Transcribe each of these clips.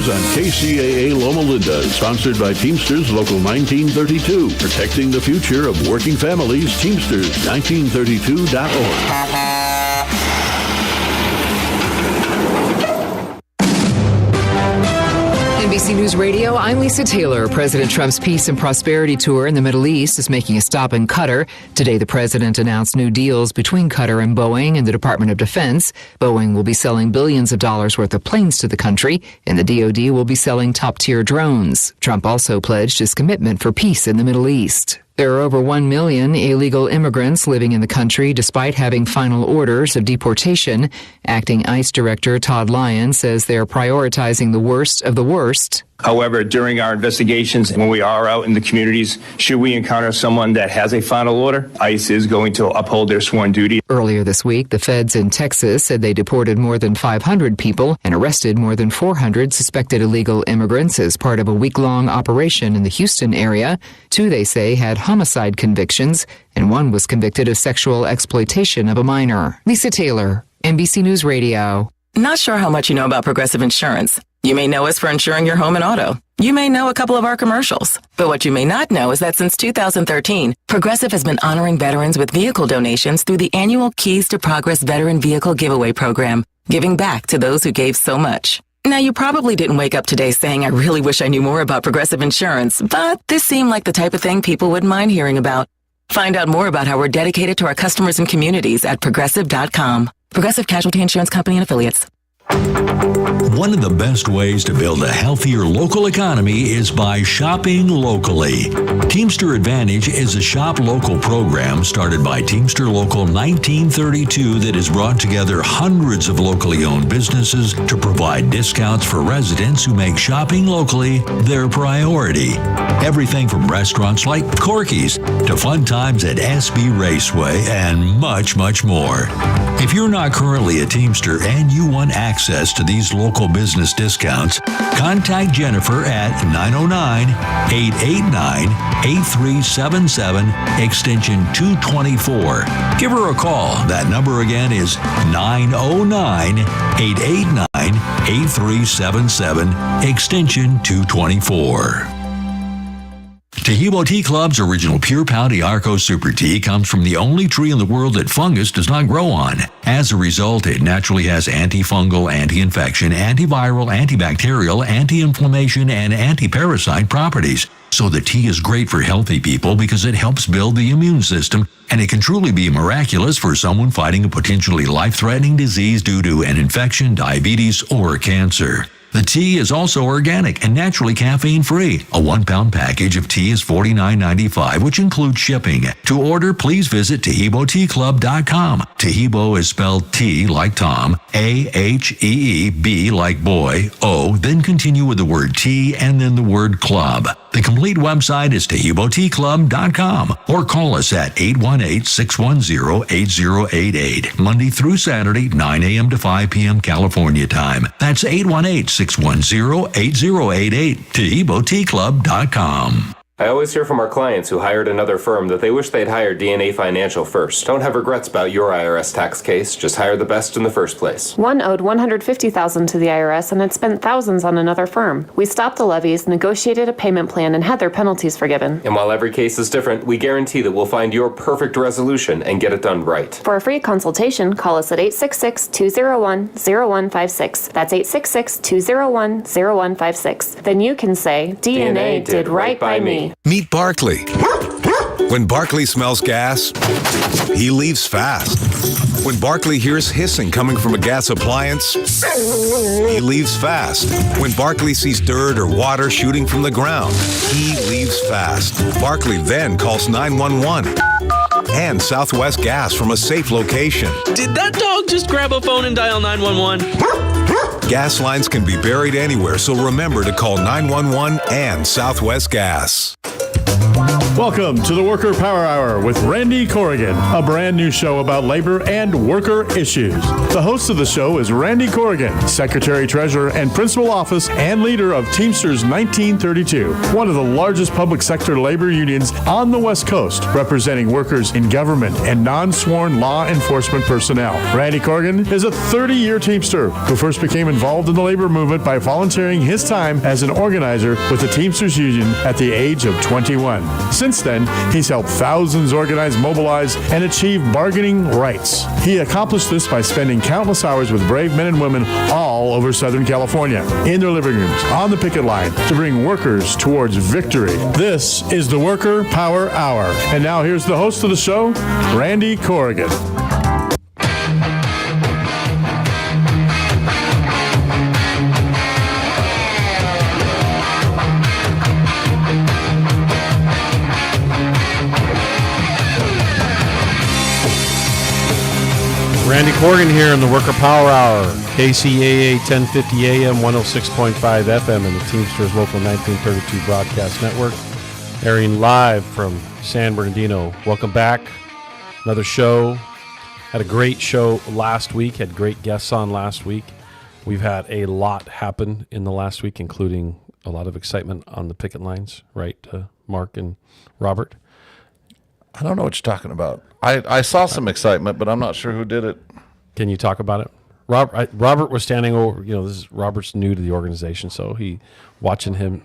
Teamsters on KCAA Loma Linda, sponsored by Teamsters Local 1932. Protecting the future of working families, Teamsters1932.org. NBC News Radio, I'm Lisa Taylor. President Trump's Peace and Prosperity Tour in the Middle East is making a stop in Qatar. Today, the president announced new deals between Qatar and Boeing and the Department of Defense. Boeing will be selling billions of dollars worth of planes to the country, and the DoD will be selling top-tier drones. Trump also pledged his commitment for peace in the Middle East. There are over 1 million illegal immigrants living in the country despite having final orders of deportation. Acting ICE Director Todd Lyon says they're prioritizing the worst of the worst. However, during our investigations, when we are out in the communities, should we encounter someone that has a final order, ICE is going to uphold their sworn duty. Earlier this week, the feds in Texas said they deported more than 500 people and arrested more than 400 suspected illegal immigrants as part of a week-long operation in the Houston area. 2, they say, had homicide convictions, and 1 was convicted of sexual exploitation of a minor. Lisa Taylor, NBC News Radio. Not sure how much you know about Progressive Insurance. You may know us for insuring your home and auto. You may know a couple of our commercials. But what you may not know is that since 2013, Progressive has been honoring veterans with vehicle donations through the annual Keys to Progress Veteran Vehicle Giveaway Program, giving back to those who gave so much. Now, you probably didn't wake up today saying, I really wish I knew more about Progressive Insurance, but this seemed like the type of thing people wouldn't mind hearing about. Find out more about how we're dedicated to our customers and communities at Progressive.com. Progressive Casualty Insurance Company and Affiliates. One of the best ways to build a healthier local economy is by shopping locally. Teamster Advantage is a shop local program started by Teamster Local 1932 that has brought together hundreds of locally owned businesses to provide discounts for residents who make shopping locally their priority. Everything from restaurants like Corky's to fun times at SB Raceway and much, much more. If you're not currently a Teamster and you want access to these local business discounts, contact Jennifer at 909-889-8377, extension 224. Give her a call. That number again is 909-889-8377, extension 224. Tahibo Tea Club's original Pure Pouty Arco Super Tea comes from the only tree in the world that fungus does not grow on. As a result, it naturally has antifungal, anti-infection, antiviral, antibacterial, anti-inflammation, and anti-parasite properties. So the tea is great for healthy people because it helps build the immune system, and it can truly be miraculous for someone fighting a potentially life-threatening disease due to an infection, diabetes, or cancer. The tea is also organic and naturally caffeine-free. A 1-pound package of tea is $49.95, which includes shipping. To order, please visit TahiboTeaClub.com. Tahibo is spelled T like Tom, A-H-E-E-B like boy, O, then continue with the word tea and then the word club. The complete website is TahiboTeaClub.com or call us at 818-610-8088, Monday through Saturday, 9 a.m. to 5 p.m. California time. That's 818-610-8088, TahiboTeaClub.com. I always hear from our clients who hired another firm that they wish they'd hired DNA Financial first. Don't have regrets about your IRS tax case. Just hire the best in the first place. One owed $150,000 to the IRS and had spent thousands on another firm. We stopped the levies, negotiated a payment plan, and had their penalties forgiven. And while every case is different, we guarantee that we'll find your perfect resolution and get it done right. For a free consultation, call us at 866-201-0156. That's 866-201-0156. Then you can say, DNA did right by me. Meet Barkley. When Barkley smells gas, he leaves fast. When Barkley hears hissing coming from a gas appliance, he leaves fast. When Barkley sees dirt or water shooting from the ground, he leaves fast. Barkley then calls 911 and Southwest Gas from a safe location. Did that dog just grab a phone and dial 911? Gas lines can be buried anywhere, so remember to call 911 and Southwest Gas. Welcome to the Worker Power Hour with Randy Corrigan, a brand new show about labor and worker issues. The host of the show is Randy Corrigan, Secretary Treasurer and Principal Office and leader of Teamsters 1932, one of the largest public sector labor unions on the West Coast, representing workers in government and non-sworn law enforcement personnel. Randy Corrigan is a 30-year Teamster who first became involved in the labor movement by volunteering his time as an organizer with the Teamsters Union at the age of 21. Since then, he's helped thousands organize, mobilize, and achieve bargaining rights. He accomplished this by spending countless hours with brave men and women all over Southern California, in their living rooms, on the picket line, to bring workers towards victory. This is the Worker Power Hour. And now here's the host of the show, Randy Corrigan. Randy Corrigan here in the Worker Power Hour, KCAA 1050 AM, 106.5 FM, and the Teamsters Local 1932 Broadcast Network, airing live from San Bernardino. Welcome back. Another show. Had a great show last week, had great guests on last week. We've had a lot happen in the last week, including a lot of excitement on the picket lines, right, Mark and Robert? I don't know what you're talking about. I saw some excitement, but I'm not sure who did it. Can you talk about it? Robert was standing over, this is Robert's new to the organization, so watching him.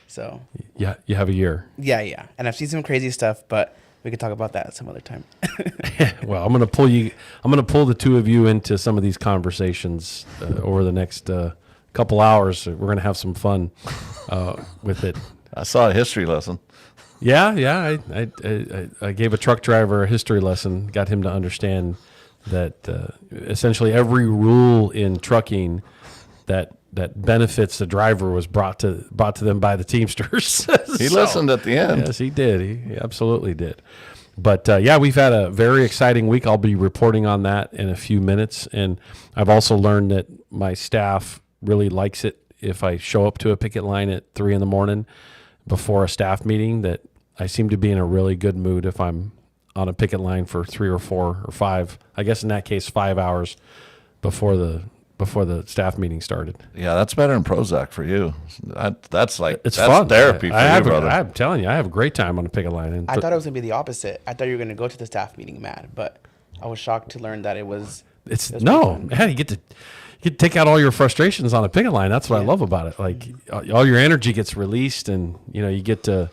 So yeah, you have a year. Yeah. And I've seen some crazy stuff, but we could talk about that some other time. Well, I'm going to pull the two of you into some of these conversations over the next couple hours. We're going to have some fun with it. I saw a history lesson. Yeah. I gave a truck driver a history lesson, got him to understand that essentially every rule in trucking that benefits the driver was brought to them by the Teamsters. He listened at the end. Yes, he did. He absolutely did. But we've had a very exciting week. I'll be reporting on that in a few minutes. And I've also learned that my staff really likes it if I show up to a picket line at 3 a.m. before a staff meeting, that I seem to be in a really good mood if I'm on a picket line for 3 or 4 or 5, I guess in that case 5 hours before the staff meeting started. Yeah, that's better than Prozac for you. That's fun. Therapy for you, brother. I'm telling you, I have a great time on a picket line. I thought it was going to be the opposite. I thought you were going to go to the staff meeting mad, but I was shocked to learn that it was. Man, you get to take out all your frustrations on a picket line. That's what I love about it. Like all your energy gets released, and you get to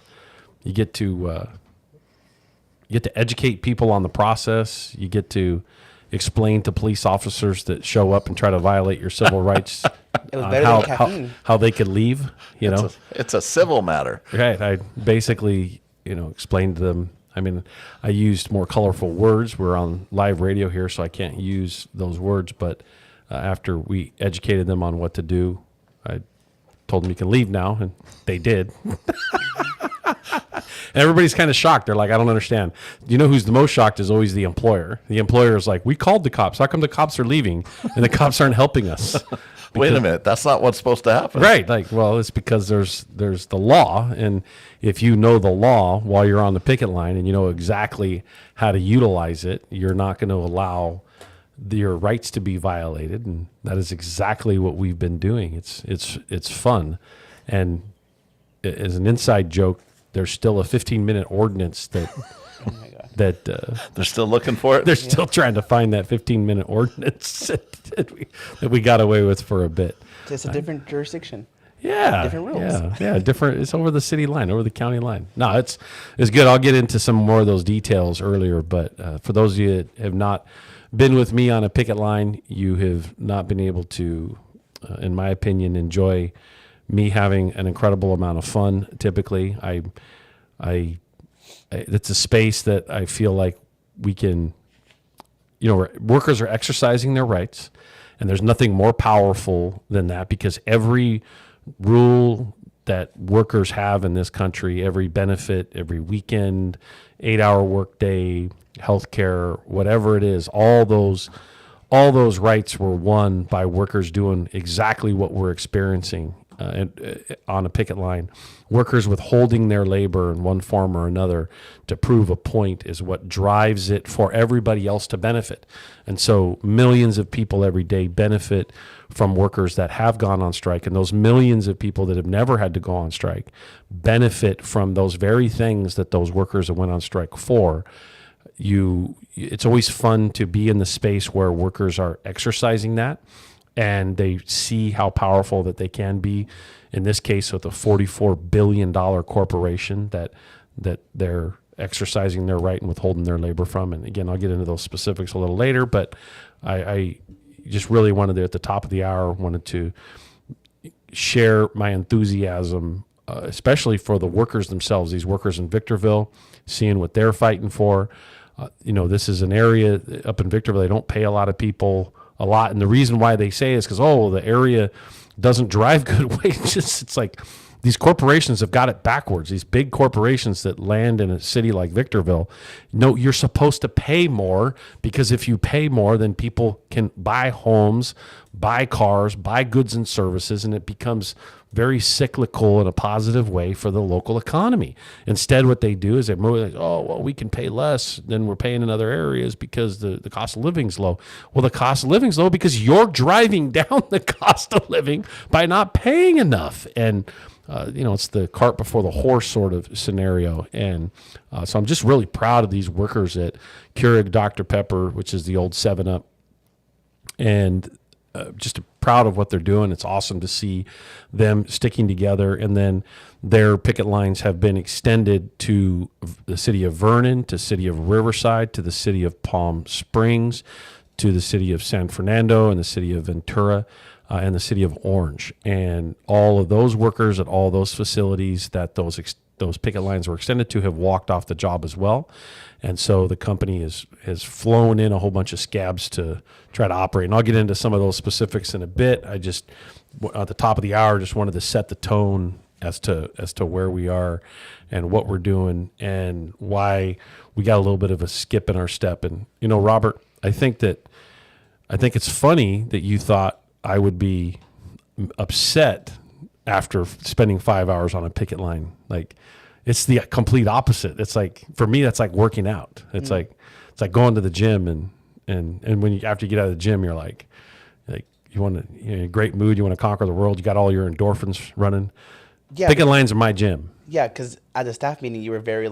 educate people on the process. You get to explain to police officers that show up and try to violate your civil rights how they could leave. It's a civil matter. Right. I basically explained to them. I mean, I used more colorful words. We're on live radio here, so I can't use those words. But after we educated them on what to do, I told them you can leave now, and they did. And everybody's kind of shocked. They're like, I don't understand. Who's the most shocked is always the employer. The employer is like, we called the cops. How come the cops are leaving and the cops aren't helping us? Wait a minute. That's not what's supposed to happen. Right. It's because there's the law. And if you know the law while you're on the picket line and you know exactly how to utilize it, you're not going to allow your rights to be violated. And that is exactly what we've been doing. It's fun. And as an inside joke, there's still a 15-minute ordinance that they're still looking for it. They're still trying to find that 15-minute ordinance that we got away with for a bit. It's a different jurisdiction. Yeah, different rules. Yeah, different. It's over the city line, over the county line. No, it's good. I'll get into some more of those details earlier. But for those of you that have not been with me on a picket line, you have not been able to, in my opinion, enjoy me having an incredible amount of fun. Typically, it's a space that I feel like we can, workers are exercising their rights, and there's nothing more powerful than that, because every rule that workers have in this country, every benefit, every weekend, 8-hour workday, healthcare, whatever it is, all those rights were won by workers doing exactly what we're experiencing on a picket line. Workers withholding their labor in one form or another to prove a point is what drives it for everybody else to benefit. And so millions of people every day benefit from workers that have gone on strike, and those millions of people that have never had to go on strike benefit from those very things that those workers that went on strike for. It's always fun to be in the space where workers are exercising that, and they see how powerful that they can be. In this case, with a $44 billion corporation that they're exercising their right and withholding their labor from. And again, I'll get into those specifics a little later, but I just really wanted to, at the top of the hour, wanted to share my enthusiasm, especially for the workers themselves, these workers in Victorville, seeing what they're fighting for. This is an area up in Victorville, they don't pay a lot of people a lot. And the reason why they say is because, the area doesn't drive good wages. It's like these corporations have got it backwards. These big corporations that land in a city like Victorville, no, you're supposed to pay more, because if you pay more, then people can buy homes, buy cars, buy goods and services, and it becomes very cyclical in a positive way for the local economy. Instead, what they do is they move like, we can pay less than we're paying in other areas because the cost of living's low. Well, the cost of living's low because you're driving down the cost of living by not paying enough. And it's the cart before the horse sort of scenario. And so I'm just really proud of these workers at Keurig Dr. Pepper, which is the old 7-Up. And just proud of what they're doing. It's awesome to see them sticking together. And then their picket lines have been extended to the city of Vernon, to the city of Riverside, to the city of Palm Springs, to the city of San Fernando, and the city of Ventura, and the city of Orange. And all of those workers at all those facilities that those picket lines were extended to have walked off the job as well. And so the company has flown in a whole bunch of scabs to try to operate. And I'll get into some of those specifics in a bit. I just, at the top of the hour, just wanted to set the tone as to where we are and what we're doing and why we got a little bit of a skip in our step. And, Robert, I think it's funny that you thought I would be upset after spending 5 hours on a picket line. Like, it's the complete opposite. It's like, for me, that's like working out. It's like going to the gym and when after you get out of the gym, you're like you want to, in a great mood, you want to conquer the world. You got all your endorphins running. Yeah, picket lines are my gym. Yeah, because at the staff meeting, you were very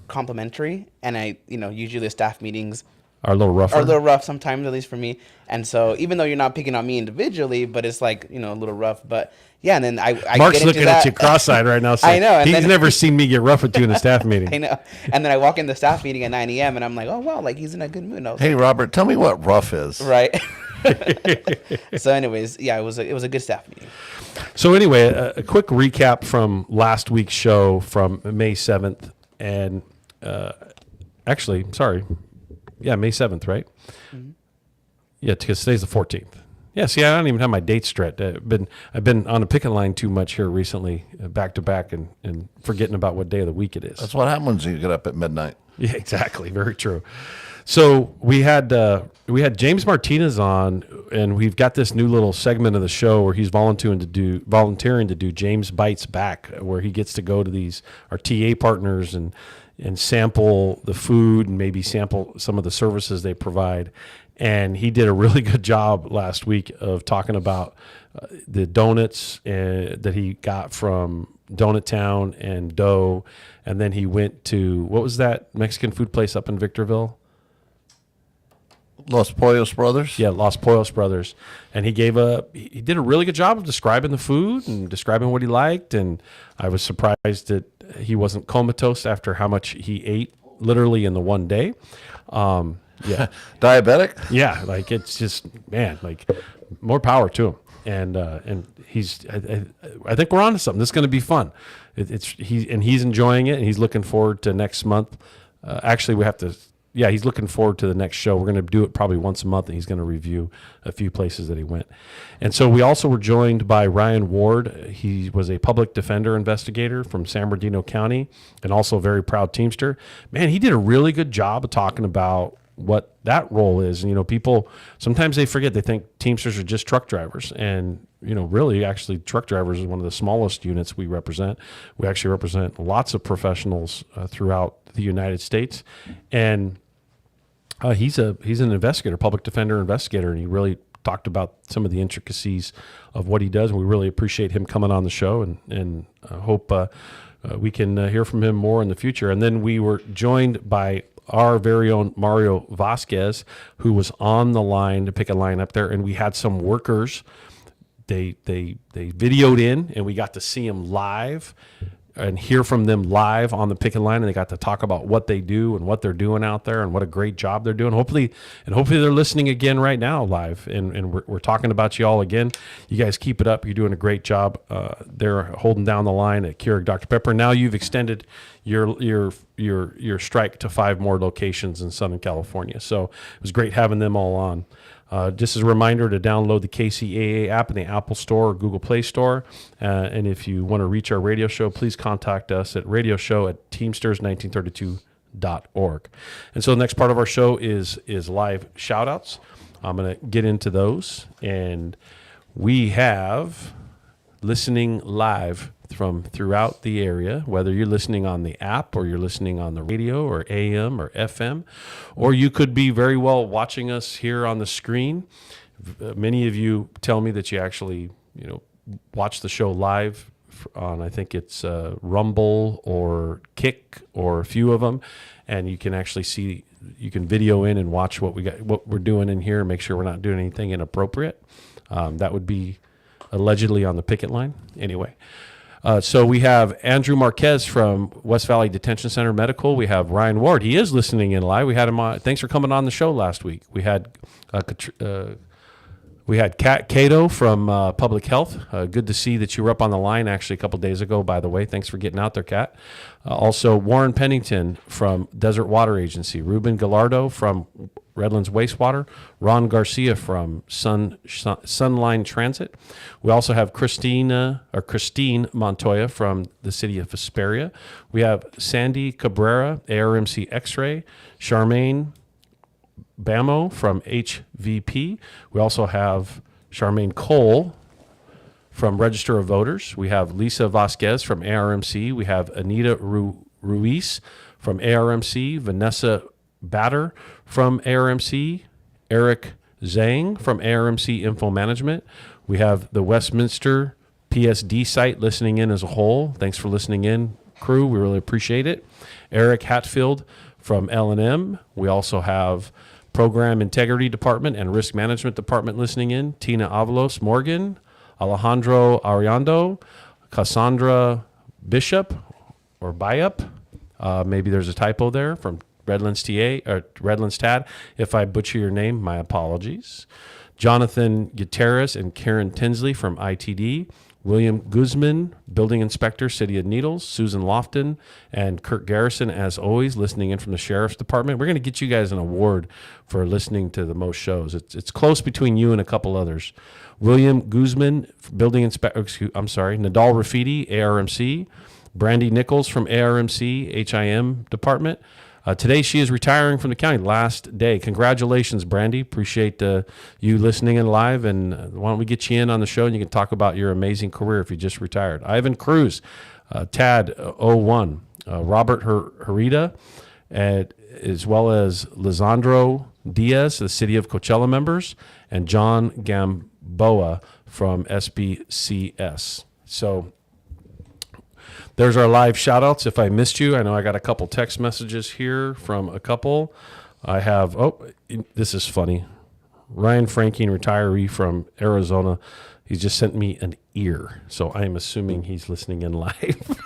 complimentary, and I, usually the staff meetings are a little rougher. Are a little rough sometimes, at least for me. And so even though you're not picking on me individually, but it's a little rough. But yeah, and then I Mark's get into looking at you cross-eyed right now. I know. And he's never seen me get rough with you in a staff meeting. I know. And then I walk in the staff meeting at 9 a.m. and I'm like, oh, wow, he's in a good mood. Hey, Robert, tell me what rough is. Right. So anyways, yeah, it was a good staff meeting. So anyway, a quick recap from last week's show from May 7th. And May 7th, right? Mm-hmm. Yeah, because today's the 14th. Yeah, see, I don't even have my dates straight. I've been on a picket line too much here recently, back to back, and forgetting about what day of the week it is. That's what happens when you get up at midnight. Yeah, exactly. Very true. So we had James Martinez on, and we've got this new little segment of the show where he's volunteering to do James Bites Back, where he gets to go to our TA partners and sample the food and maybe sample some of the services they provide. And he did a really good job last week of talking about the donuts that he got from Donut Town and Dough. And then he went to, what was that Mexican food place up in Victorville? Los Pollos Brothers? Yeah, Los Pollos Brothers. And he did a really good job of describing the food and describing what he liked. And I was surprised that he wasn't comatose after how much he ate literally in the one day. Yeah. Diabetic? Yeah. It's just, man, more power to him. And I think we're on to something. This is going to be fun. He's enjoying it, and he's looking forward to next month. He's looking forward to the next show. We're going to do it probably once a month, and he's going to review a few places that he went. And so we also were joined by Ryan Ward. He was a public defender investigator from San Bernardino County and also a very proud Teamster. Man, he did a really good job of talking about what that role is. And, people sometimes they forget, they think Teamsters are just truck drivers. And, really actually truck drivers is one of the smallest units we represent. We actually represent lots of professionals throughout the United States. And he's an investigator, public defender investigator, and he really talked about some of the intricacies of what he does. And we really appreciate him coming on the show, and hope we can hear from him more in the future. And then we were joined by our very own Mario Vasquez, who was on the line to pick a line up there. And we had some workers, they videoed in, and we got to see them live and hear from them live on the picket line, and they got to talk about what they do and what they're doing out there and what a great job they're doing. Hopefully they're listening again right now live, and we're talking about you all again. You guys keep it up. You're doing a great job. They're holding down the line at Keurig Dr. Pepper. Now you've extended your strike to 5 more locations in Southern California. So it was great having them all on. Just as a reminder to download the KCAA app in the Apple Store or Google Play Store. And if you want to reach our radio show, please contact us at radioshow@teamsters1932.org. And so the next part of our show is live shout-outs. I'm going to get into those. And we have listening live from throughout the area, whether you're listening on the app or you're listening on the radio or AM or FM, or you could be very well watching us here on the screen. Many of you tell me that you actually, watch the show live on, I think it's Rumble or Kick or a few of them, and you can actually see, you can video in and watch what we're doing in here, and make sure we're not doing anything inappropriate. That would be allegedly on the picket line. Anyway. So we have Andrew Marquez from West Valley Detention Center Medical. We have Ryan Ward. He is listening in live. We had him on. Thanks for coming on the show last week. We had Kat Cato from Public Health. Good to see that you were up on the line actually a couple days ago, by the way. Thanks for getting out there, Kat. Also, Warren Pennington from Desert Water Agency. Ruben Gallardo from Redlands Wastewater. Ron Garcia from Sunline Transit. We also have Christine Montoya from the city of Hesperia. We have Sandy Cabrera, ARMC X-Ray. Charmaine Bamo from HVP. We also have Charmaine Cole from Register of Voters. We have Lisa Vasquez from ARMC. We have Anita Ruiz from ARMC. Vanessa Batter from ARMC. Eric Zhang from ARMC Info Management. We have the Westminster PSD site listening in as a whole. Thanks for listening in, crew. We really appreciate it. Eric Hatfield from L&M. We also have Program Integrity Department and Risk Management Department listening in. Tina Avalos Morgan, Alejandro Ariando, Cassandra Bishop or Bayup. Maybe there's a typo there, from Redlands TAD. If I butcher your name, my apologies. Jonathan Gutierrez and Karen Tinsley from ITD. William Guzman, Building Inspector, City of Needles. Susan Lofton and Kurt Garrison, as always, listening in from the Sheriff's Department. We're going to get you guys an award for listening to the most shows. It's close between you and a couple others. William Guzman, Building Inspector, Nadal Rafidi, ARMC. Brandy Nichols from ARMC, HIM Department. Today she is retiring from the county, last day. Congratulations, Brandy. Appreciate you listening in live, and why don't we get you in on the show and you can talk about your amazing career if you just retired. Ivan Cruz, Tad 01, Robert Herita, as well as Lisandro Diaz, the City of Coachella members, and John Gamboa from SBCS. So there's our live shout-outs. If I missed you, I know I got a couple text messages here from a couple. I have, this is funny. Ryan Franking, retiree from Arizona. He just sent me an ear. So I'm assuming he's listening in live.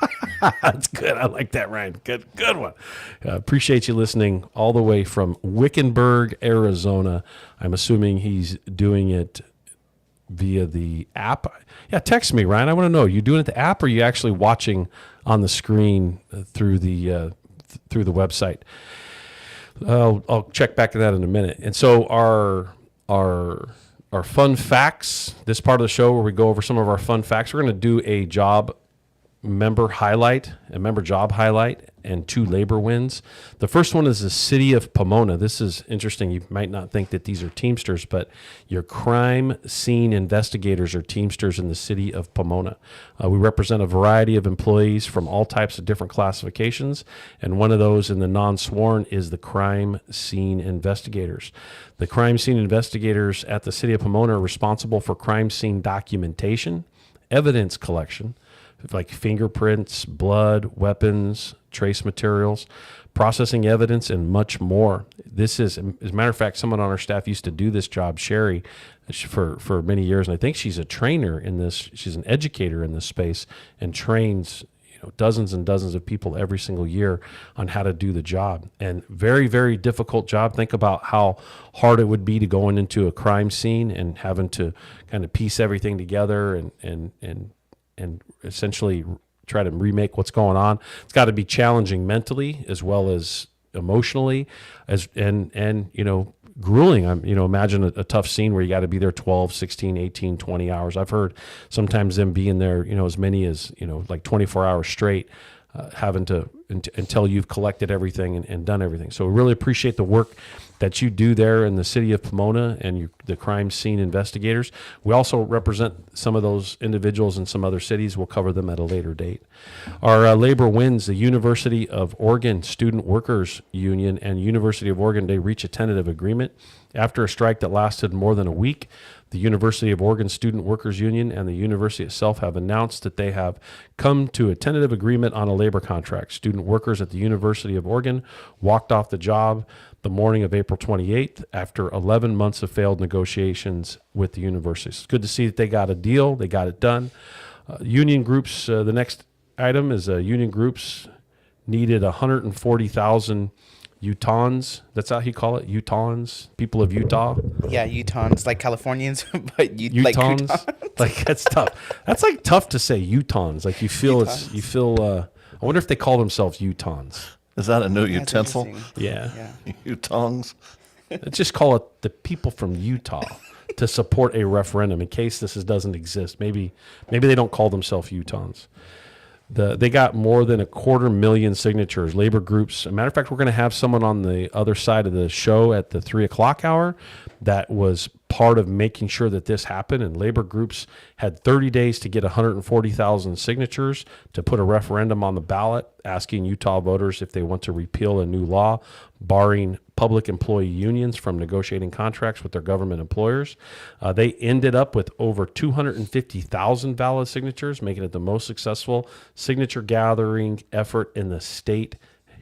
That's good. I like that, Ryan. Good one. Appreciate you listening all the way from Wickenburg, Arizona. I'm assuming he's doing it via the app. Yeah, text me, Ryan. I want to know, you doing it the app, or are you actually watching on the screen through the website? I'll check back to that in a minute. And so our fun facts, this part of the show where we go over some of our fun facts, we're going to do a job member job highlight, and 2 labor wins. The first one is the city of Pomona. This is interesting. You might not think that these are Teamsters, but your crime scene investigators are Teamsters in the city of Pomona. We represent a variety of employees from all types of different classifications, and one of those in the non-sworn is the crime scene investigators. The crime scene investigators at the city of Pomona are responsible for crime scene documentation, evidence collection, like fingerprints, blood, weapons, trace materials, processing evidence, and much more. This is, as a matter of fact, someone on our staff used to do this job, Sherry, for many years, and I think she's a trainer in this. She's an educator in this space and trains dozens and dozens of people every single year on how to do the job. And very, very difficult job. Think about how hard it would be to go into a crime scene and having to kind of piece everything together and essentially try to remake what's going on. It's got to be challenging mentally as well as emotionally, and grueling. Imagine a tough scene where you got to be there 12, 16, 18, 20 hours. I've heard sometimes them being there, as many as, like 24 hours straight, having to, until you've collected everything and done everything. So we really appreciate the work that you do there in the city of Pomona and the crime scene investigators. We also represent some of those individuals in some other cities. We'll cover them at a later date. Our labor wins. The University of Oregon Student Workers Union and University of Oregon, they reach a tentative agreement. After a strike that lasted more than a week, the University of Oregon Student Workers Union and the university itself have announced that they have come to a tentative agreement on a labor contract. Student workers at the University of Oregon walked off the job the morning of April 28th after 11 months of failed negotiations with the university. It's good to see that they got a deal. They got it done. Union groups, the next item is union groups needed 140,000 Utahns. That's how he call it, Utahns, people of Utah. Yeah, Utahns, like Californians, but Utahns. Like Utahns. Like that's tough. That's like tough to say, Utahns. Like you feel Utahns. I wonder if they call themselves Utahns. Is that a new utensil? Yeah. Utahns. Let's just call it the people from Utah to support a referendum in case this doesn't exist. Maybe they don't call themselves Utahns. They got more than 250,000 signatures. Labor groups. As a matter of fact, we're going to have someone on the other side of the show at the 3:00 hour that was part of making sure that this happened. And labor groups had 30 days to get 140,000 signatures to put a referendum on the ballot asking Utah voters if they want to repeal a new law barring public employee unions from negotiating contracts with their government employers. They ended up with over 250,000 valid signatures, making it the most successful signature gathering effort in the state,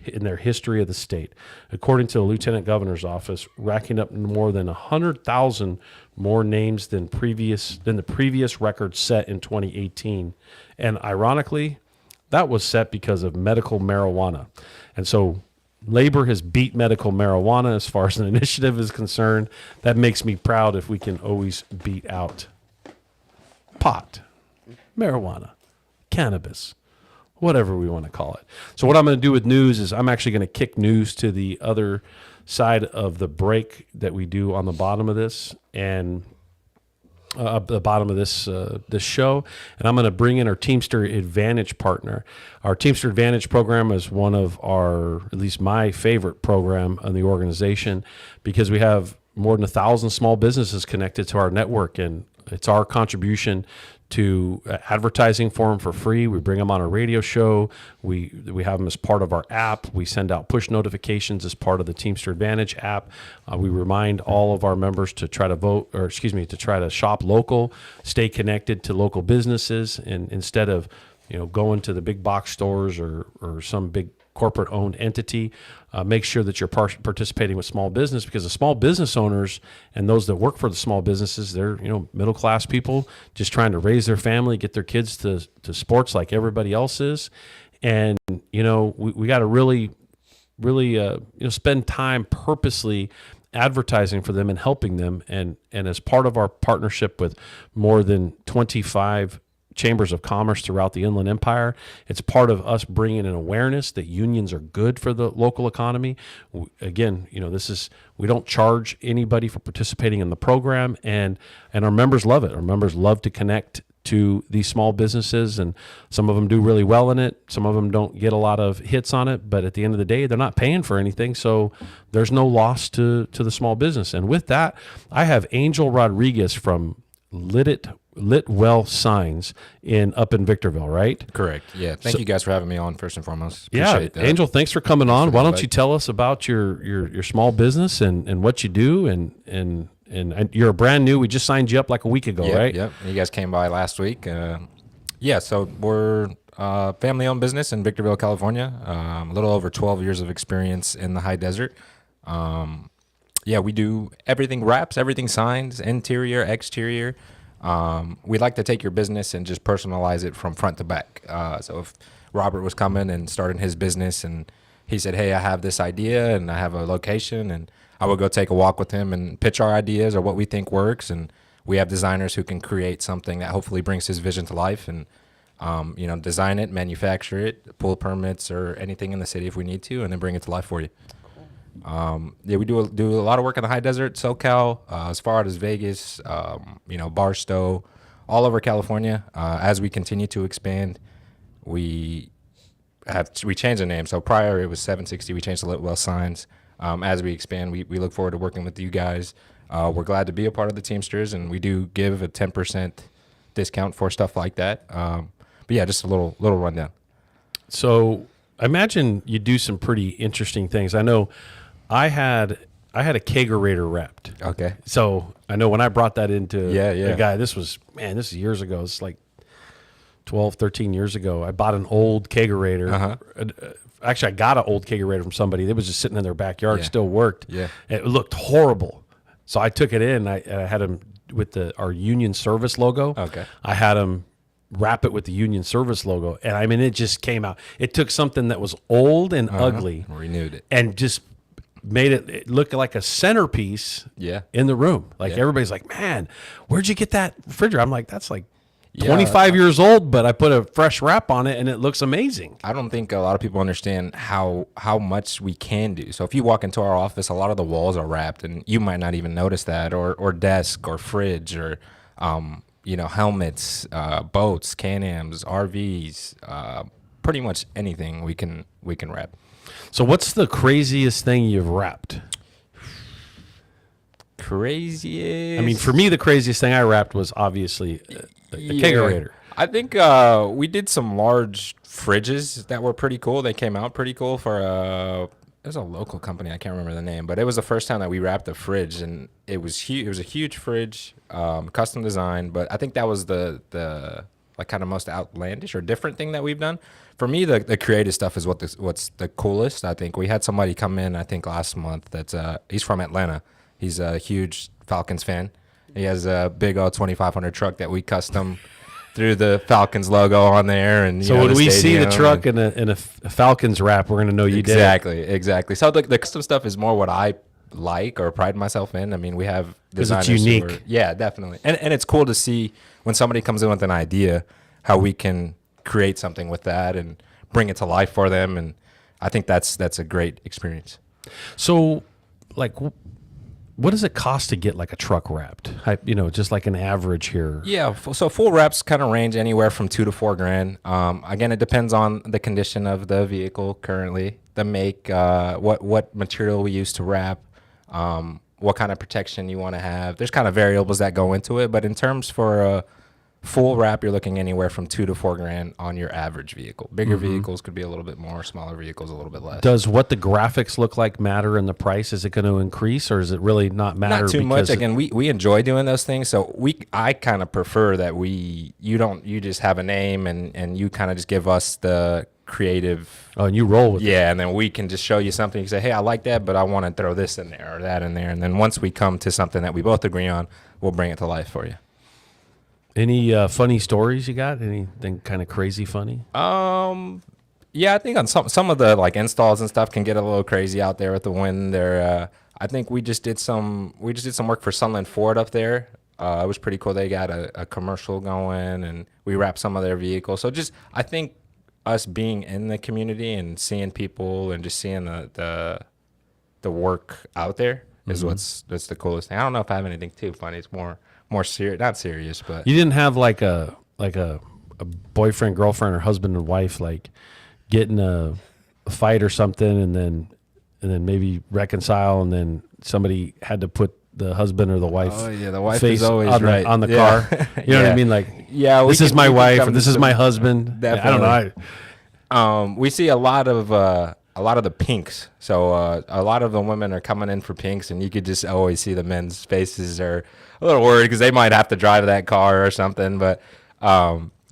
in their history of the state. According to the Lieutenant Governor's office, racking up more than 100,000 more names than the previous record set in 2018. And ironically, that was set because of medical marijuana. And so labor has beat medical marijuana as far as an initiative is concerned. That makes me proud if we can always beat out pot, marijuana, cannabis, whatever we want to call it. So what I'm going to do with news is I'm actually going to kick news to the other side of the break that we do on the bottom of this and the bottom of this show, and I'm going to bring in our Teamster Advantage partner. Our Teamster Advantage program is one of our, at least my favorite program in the organization, because we have more than 1,000 small businesses connected to our network, and it's our contribution to advertising for them for free. We bring them on a radio show. We have them as part of our app. We send out push notifications as part of the Teamster Advantage app. We remind all of our members to try to shop local, stay connected to local businesses, and instead of going to the big box stores or some big corporate owned entity, make sure that you're participating with small business, because the small business owners and those that work for the small businesses, they're middle class people just trying to raise their family, get their kids to sports like everybody else is. And we got to really spend time purposely advertising for them and helping them, and as part of our partnership with more than 25 chambers of commerce throughout the Inland Empire, it's part of us bringing an awareness that unions are good for the local economy. Again, we don't charge anybody for participating in the program, and our members love it. Our members love to connect to these small businesses, and some of them do really well in it. Some of them don't get a lot of hits on it, but at the end of the day, they're not paying for anything, so there's no loss to the small business. And with that, I have Angel Rodriguez from Litwell Signs up in Victorville, right? Correct. Yeah. Thank you guys for having me on, first and foremost. Yeah, Appreciate that. Angel, thanks for coming on. Why don't you tell us about your small business and what you do, and you're brand new. We just signed you up like a week ago, right? Yep. You guys came by last week. So we're a family-owned business in Victorville, California. A little over 12 years of experience in the high desert. We do everything wraps, everything signs, interior, exterior. We'd like to take your business and just personalize it from front to back. So if Robert was coming and starting his business and he said, hey, I have this idea and I have a location, and I would go take a walk with him and pitch our ideas or what we think works. And we have designers who can create something that hopefully brings his vision to life, and design it, manufacture it, pull permits or anything in the city if we need to, and then bring it to life for you. We do a lot of work in the high desert, SoCal, as far out as Vegas, Barstow, all over California. As we continue to expand, we changed the name. So prior it was 760. We changed to Litwell Signs. As we expand, we look forward to working with you guys. We're glad to be a part of the Teamsters, and we do give a 10% discount for stuff like that. Just a little rundown. So I imagine you do some pretty interesting things. I know I had a kegerator wrapped. Okay. So I know when I brought that into a guy, this is years ago. It's like 12, 13 years ago. I bought an old kegerator. Actually, I got an old kegerator from somebody. It was just sitting in their backyard, still worked. Yeah. It looked horrible. So I took it in. I had him with our Union Service logo. Okay. I had him wrap it with the Union Service logo, and it just came out. It took something that was old and ugly, renewed it, and just made it look like a centerpiece in the room. Everybody's like, man, where'd you get that refrigerator? I'm like, that's like 25 years old, but I put a fresh wrap on it and it looks amazing. I don't think a lot of people understand how much we can do. So if you walk into our office, a lot of the walls are wrapped and you might not even notice that, or desk or fridge or, helmets, boats, Can-Ams, RVs, pretty much anything we can wrap. So what's the craziest thing you've wrapped? Craziest? For me, the craziest thing I wrapped was obviously a kegerator. I think we did some large fridges that were pretty cool. They came out pretty cool for there's a local company, I can't remember the name, but it was the first time that we wrapped a fridge, and it was huge. It was a huge fridge, custom design, but I think that was the kind of most outlandish or different thing that we've done. For me, the creative stuff is what's the coolest. I think we had somebody come in, I think last month, that's he's from Atlanta. He's a huge Falcons fan. He has a big old 2500 truck that we custom threw the Falcons logo on there. And so when we see the truck in a Falcons wrap, we're going to know you did it. Exactly. So the custom stuff is more what I like or pride myself in. We have designers. Because it's unique. Yeah, definitely. And it's cool to see when somebody comes in with an idea, how we can create something with that and bring it to life for them. And I think that's a great experience. So, what does it cost to get a truck wrapped? Just like an average here. Yeah, so full wraps kind of range anywhere from $2,000 to $4,000. Again, it depends on the condition of the vehicle currently, the make, what material we use to wrap, what kind of protection you want to have. There's kind of variables that go into it, but in terms for a full wrap, you're looking anywhere from $2,000 to $4,000 on your average vehicle. Bigger vehicles could be a little bit more, smaller vehicles a little bit less. Does what the graphics look like matter in the price? Is it going to increase, or is it really not matter? Not too much. Again, we enjoy doing those things, so I kind of prefer that you just have a name and you kind of just give us the creative. Oh, and you roll with it. Yeah, and then we can just show you something. You say, hey, I like that, but I want to throw this in there or that in there, and then once we come to something that we both agree on, we'll bring it to life for you. Any funny stories you got? Anything kind of crazy funny? Yeah, I think on some of the installs and stuff can get a little crazy out there with the wind. There, I think we just did some work for Sunland Ford up there. It was pretty cool. They got a commercial going, and we wrapped some of their vehicles. So I think us being in the community and seeing people and just seeing the work out there is that's the coolest thing. I don't know if I have anything too funny. It's more serious, not serious, but you didn't have a like a boyfriend, girlfriend, or husband and wife like get in a fight or something, and then maybe reconcile, and then somebody had to put the husband or the wife. Oh yeah, the wife face is always on right the, on the Yeah. car. You know what I mean? Like, yeah, this is my wife or this is my husband. Definitely. I don't know. We see a lot of the pinks. So a lot of the women are coming in for pinks, and you could just always see the men's faces are a little worried because they might have to drive that car or something. But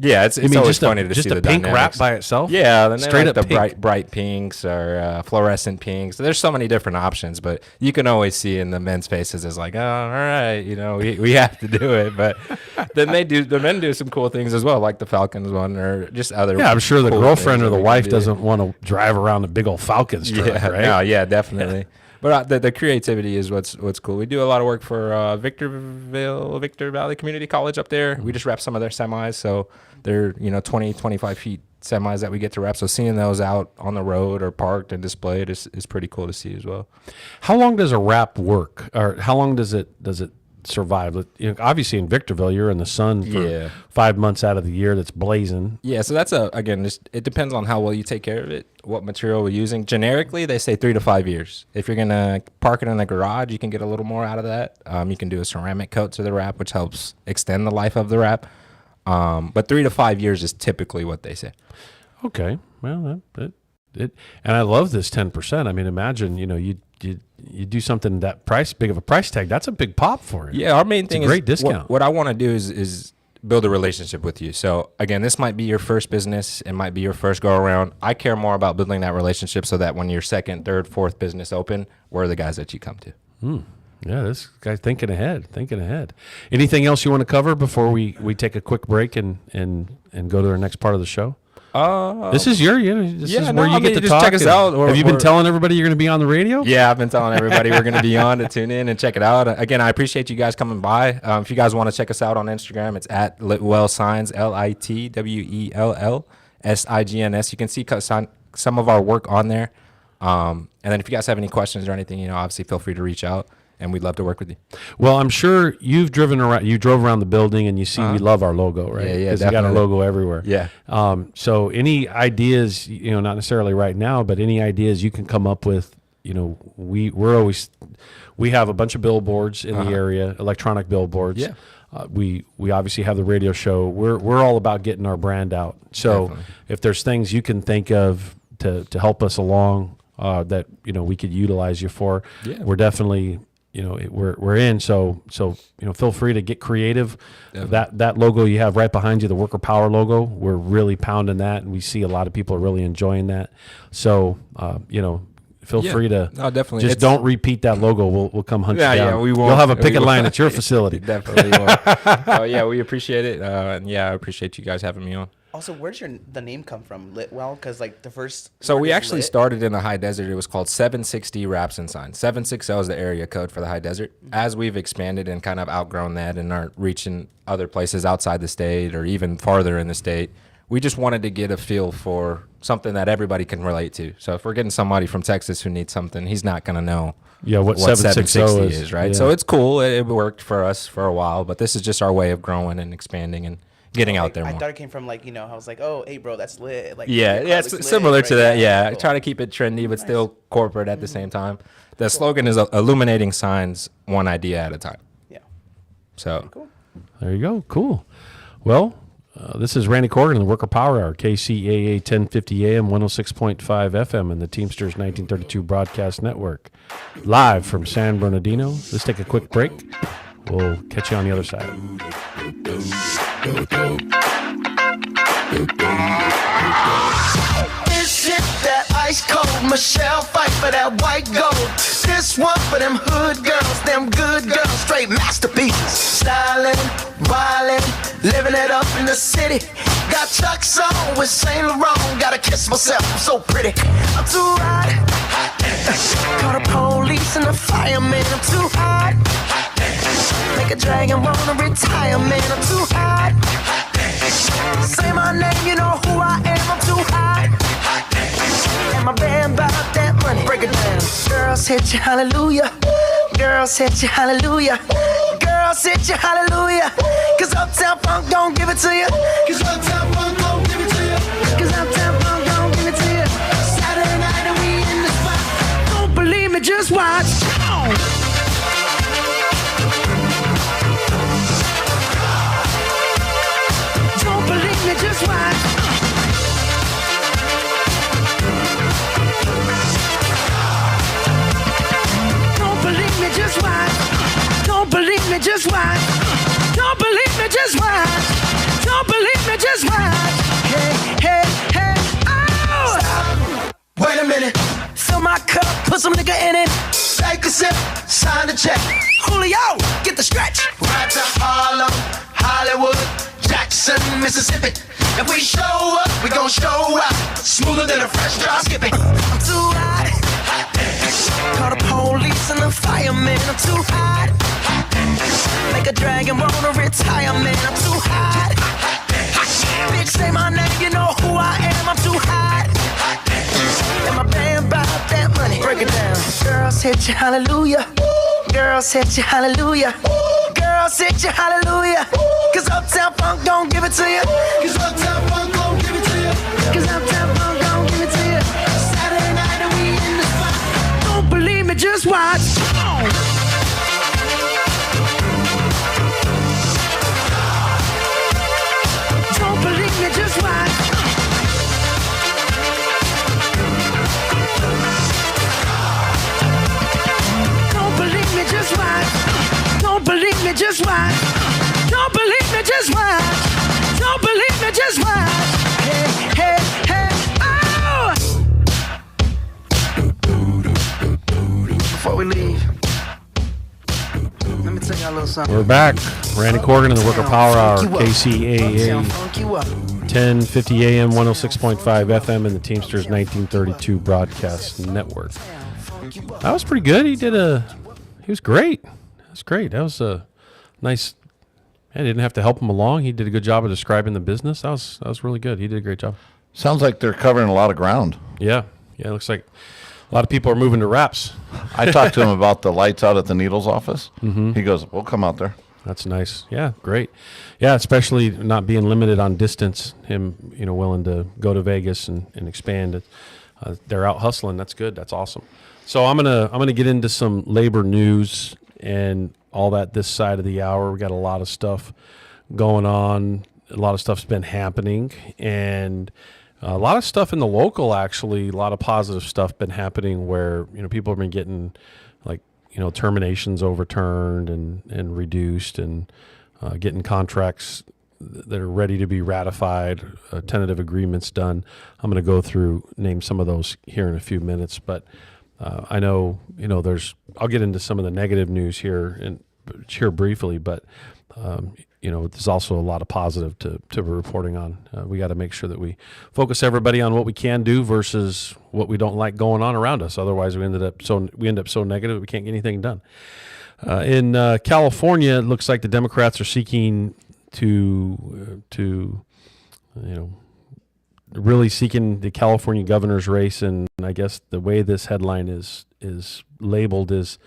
yeah, it's always just funny to see the just a pink dynamics. wrap by itself. Yeah, then straight like up the pink. bright pinks or fluorescent pinks. There's so many different options, but you can always see in the men's faces is like, oh, all right, you know, we have to do it. But then the men do some cool things as well, like the Falcons one or just other. Yeah, I'm sure the cool girlfriend things or that the we wife can do. doesn't want to drive around a big old Falcons truck, Yeah, right? no, yeah, definitely. But the creativity is what's cool. We do a lot of work for Victor Valley Community College up there. We just wrap some of their semis, so they're 20, 25 feet semis that we get to wrap. So seeing those out on the road or parked and displayed is pretty cool to see as well. How long does a wrap work, or how long does it survive? Obviously in Victorville, you're in the sun for 5 months out of the year. That's blazing. Yeah, so that's it depends on how well you take care of it, what material we're using. Generically, they say 3 to 5 years. If you're gonna park it in the garage, you can get a little more out of that. You can do a ceramic coat to the wrap, which helps extend the life of the wrap. But 3 to 5 years is typically what they say. Okay, well, and I love this 10%. I mean, imagine you do something that big of a price tag. That's a big pop for it. Yeah, our main thing is great discount. What I want to do is build a relationship with you. So again, this might be your first business. It might be your first go around. I care more about building that relationship so that when your second, third, fourth business open, we're the guys that you come to. Yeah, this guy's thinking ahead. Anything else you want to cover before we take a quick break and go to our next part of the show? This is where you get to just talk. check us out. Have you been telling everybody you're going to be on the radio? Yeah, I've been telling everybody we're going to be on to tune in and check it out. Again, I appreciate you guys coming by. If you guys want to check us out on Instagram, it's at Litwell Signs, LITWELL_SIGNS. You can see some of our work on there. And then if you guys have any questions or anything, obviously feel free to reach out. And we'd love to work with you. Well, I'm sure you've driven around. You drove around the building, and you see we love our logo, right? Yeah, because we got a logo everywhere. Yeah. So any ideas, not necessarily right now, but any ideas you can come up with, we have a bunch of billboards in the area, electronic billboards. Yeah. We obviously have the radio show. We're all about getting our brand out. So Definitely. if there's things you can think of to help us along, that we could utilize you for, we're definitely. We're in, so feel free to get creative. Definitely. That logo you have right behind you, the Worker Power logo, we're really pounding that, and we see a lot of people are really enjoying that. So feel free to definitely. just don't repeat that logo. We'll come hunt you down. Yeah, we won't. We'll have a picket line at your facility. Definitely won't. Yeah, we appreciate it, and I appreciate you guys having me on. Also, where's the name come from, Litwell? Because the first. So we word is actually lit. started in the high desert. It was called 760 Wraps and Signs. 760 is the area code for the high desert. As we've expanded and kind of outgrown that and are reaching other places outside the state or even farther in the state, we just wanted to get a feel for something that everybody can relate to. So if we're getting somebody from Texas who needs something, he's not going to know what 760 is, right? Yeah. So it's cool. It worked for us for a while, but this is just our way of growing and expanding and getting out there more. I thought it came from I was like, oh, hey, bro, that's lit. It's similar to that. Yeah, cool. Try to keep it trendy, but still corporate at the same time. The slogan is illuminating signs one idea at a time. Yeah. So cool. There you go. Cool. Well, this is Randy Corrigan in the Worker Power Hour, KCAA 1050 AM, 106.5 FM, and the Teamsters 1932 Broadcast Network. Live from San Bernardino. Let's take a quick break. We'll catch you on the other side. This shit that ice cold Michelle fight for that white gold. This one for them hood girls, them good girls, straight masterpieces. Styling, wildin', living it up in the city. Got Chuck's on with Saint Laurent. Gotta kiss myself, I'm so pretty. I'm too hot. Call the police and the fireman. I'm too hot. Make a dragon wanna retire, man. I'm too hot. Say my name, you know who I am. I'm too hot. And my band bought that money. Break it down. Girls hit you, hallelujah. Girls hit you, hallelujah. Girls Girls hit you, hallelujah. Cause Uptown Funk don't give it to you. Cause Uptown Funk don't give it to you. Cause Uptown Funk don't give it to you. Saturday night and we in the spot. Don't believe me, just watch. Don't believe me, just watch. Don't believe me, just watch. Don't believe me, just watch. Don't believe me, just watch. Don't believe me, just watch. Hey, hey, hey, oh! Stop. Wait a minute. Fill my cup, put some nigga in it. Take a sip, sign the check. Julio, get the stretch. Right to Harlem, Hollywood, Jackson, Mississippi. If we show up, we gon' show out. Smoother than a fresh drop skipping. I'm too hot. Call the police and the fireman. I'm too hot. Make a dragon wanna retire, man. I'm too hot. Bitch, say my name, you know who I am. I'm too hot. And my band bought that money. Break it down. Girls hit you, hallelujah. Girls hit you, hallelujah. Girls hit you, hallelujah. Cause Uptown Funk don't give it to you. Cause Uptown Funk don't give it to you. Cause Uptown Funk don't give it to you. Saturday night and we in the spot. Don't believe me, just watch. Don't believe me, just watch. Don't believe me, just watch. Don't believe me, just watch. Don't believe me, just watch. Don't believe me, just watch. Hey, hey, hey, oh! Before we leave, let me tell y'all a little something. We're back. Randy Corgan in the Worker Power Hour, KCAA, 1050 AM, 106.5 FM, and the Teamsters 1932 Broadcast Network. That was pretty good. He was great. That was great. That was a nice. I didn't have to help him along. He did a good job of describing the business. That was really good. He did a great job. Sounds like they're covering a lot of ground. Yeah. It looks like a lot of people are moving to Wraps. I talked to him about the lights out at the Needles office. Mm-hmm. He goes, "We'll come out there." That's nice. Yeah, great. Yeah, especially not being limited on distance. Him, willing to go to Vegas and expand it. They're out hustling. That's good. That's awesome. So I'm gonna get into some labor news and all that this side of the hour. We got a lot of stuff going on. A lot of stuff's been happening, and a lot of stuff in the local. Actually, a lot of positive stuff been happening where people have been getting terminations overturned and reduced, and getting contracts that are ready to be ratified, tentative agreements done. I'm going to go through, name some of those here in a few minutes, but I know, I'll get into some of the negative news here briefly, but there's also a lot of positive to be reporting on. We got to make sure that we focus everybody on what we can do versus what we don't like going on around us. Otherwise, we end up so negative that we can't get anything done. In California, it looks like the Democrats are seeking to really seeking the California governor's race, and I guess the way this headline is labeled is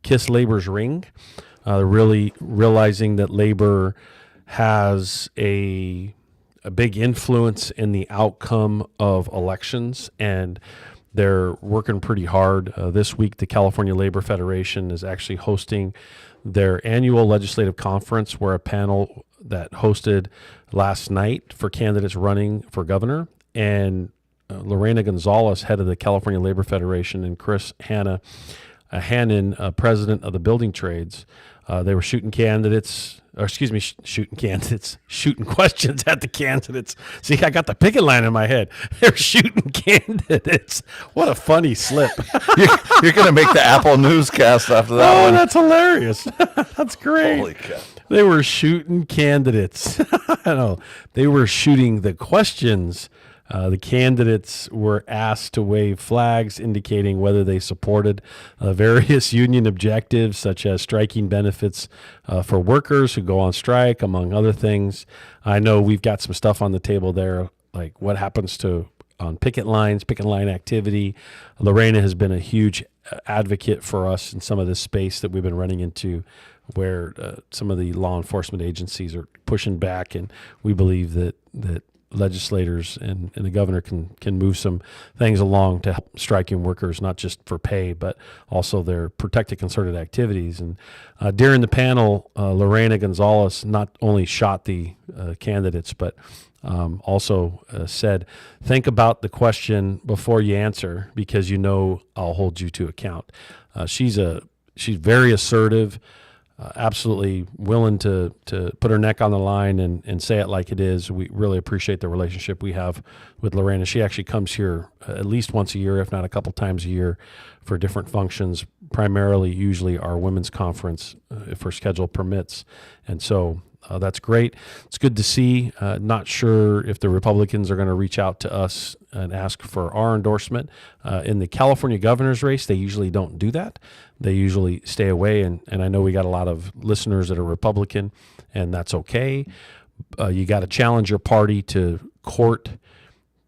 "Kiss Labor's Ring." Really realizing that labor has a big influence in the outcome of elections, and they're working pretty hard. This week, the California Labor Federation is actually hosting their annual legislative conference, where a panel that hosted last night for candidates running for governor, and Lorena Gonzalez, head of the California Labor Federation, and Chris Hannon, president of the building trades. They were shooting questions at the candidates. See, I got the picket line in my head. They're shooting candidates. What a funny slip. You're going to make the Apple newscast after that one. Oh, that's hilarious. That's great. Holy cow. They were shooting candidates. No, they were shooting the questions. The candidates were asked to wave flags indicating whether they supported various union objectives, such as striking benefits for workers who go on strike, among other things. I know we've got some stuff on the table there, like what happens to on picket line activity. Lorena has been a huge advocate for us in some of this space that we've been running into, where some of the law enforcement agencies are pushing back, and we believe that legislators and the governor can move some things along to help striking workers, not just for pay, but also their protected concerted activities. And during the panel, Lorena Gonzalez not only shot the candidates, but also said, think about the question before you answer, because I'll hold you to account. She's very assertive, absolutely willing to put her neck on the line and say it like it is. We really appreciate the relationship we have with Lorena. She actually comes here at least once a year, if not a couple times a year, for different functions, primarily usually our women's conference, if her schedule permits. And so that's great. It's good to see. Not sure if the Republicans are going to reach out to us and ask for our endorsement. In the California governor's race, they usually don't do that. They usually stay away. And I know we got a lot of listeners that are Republican, and that's okay. You got to challenge your party to court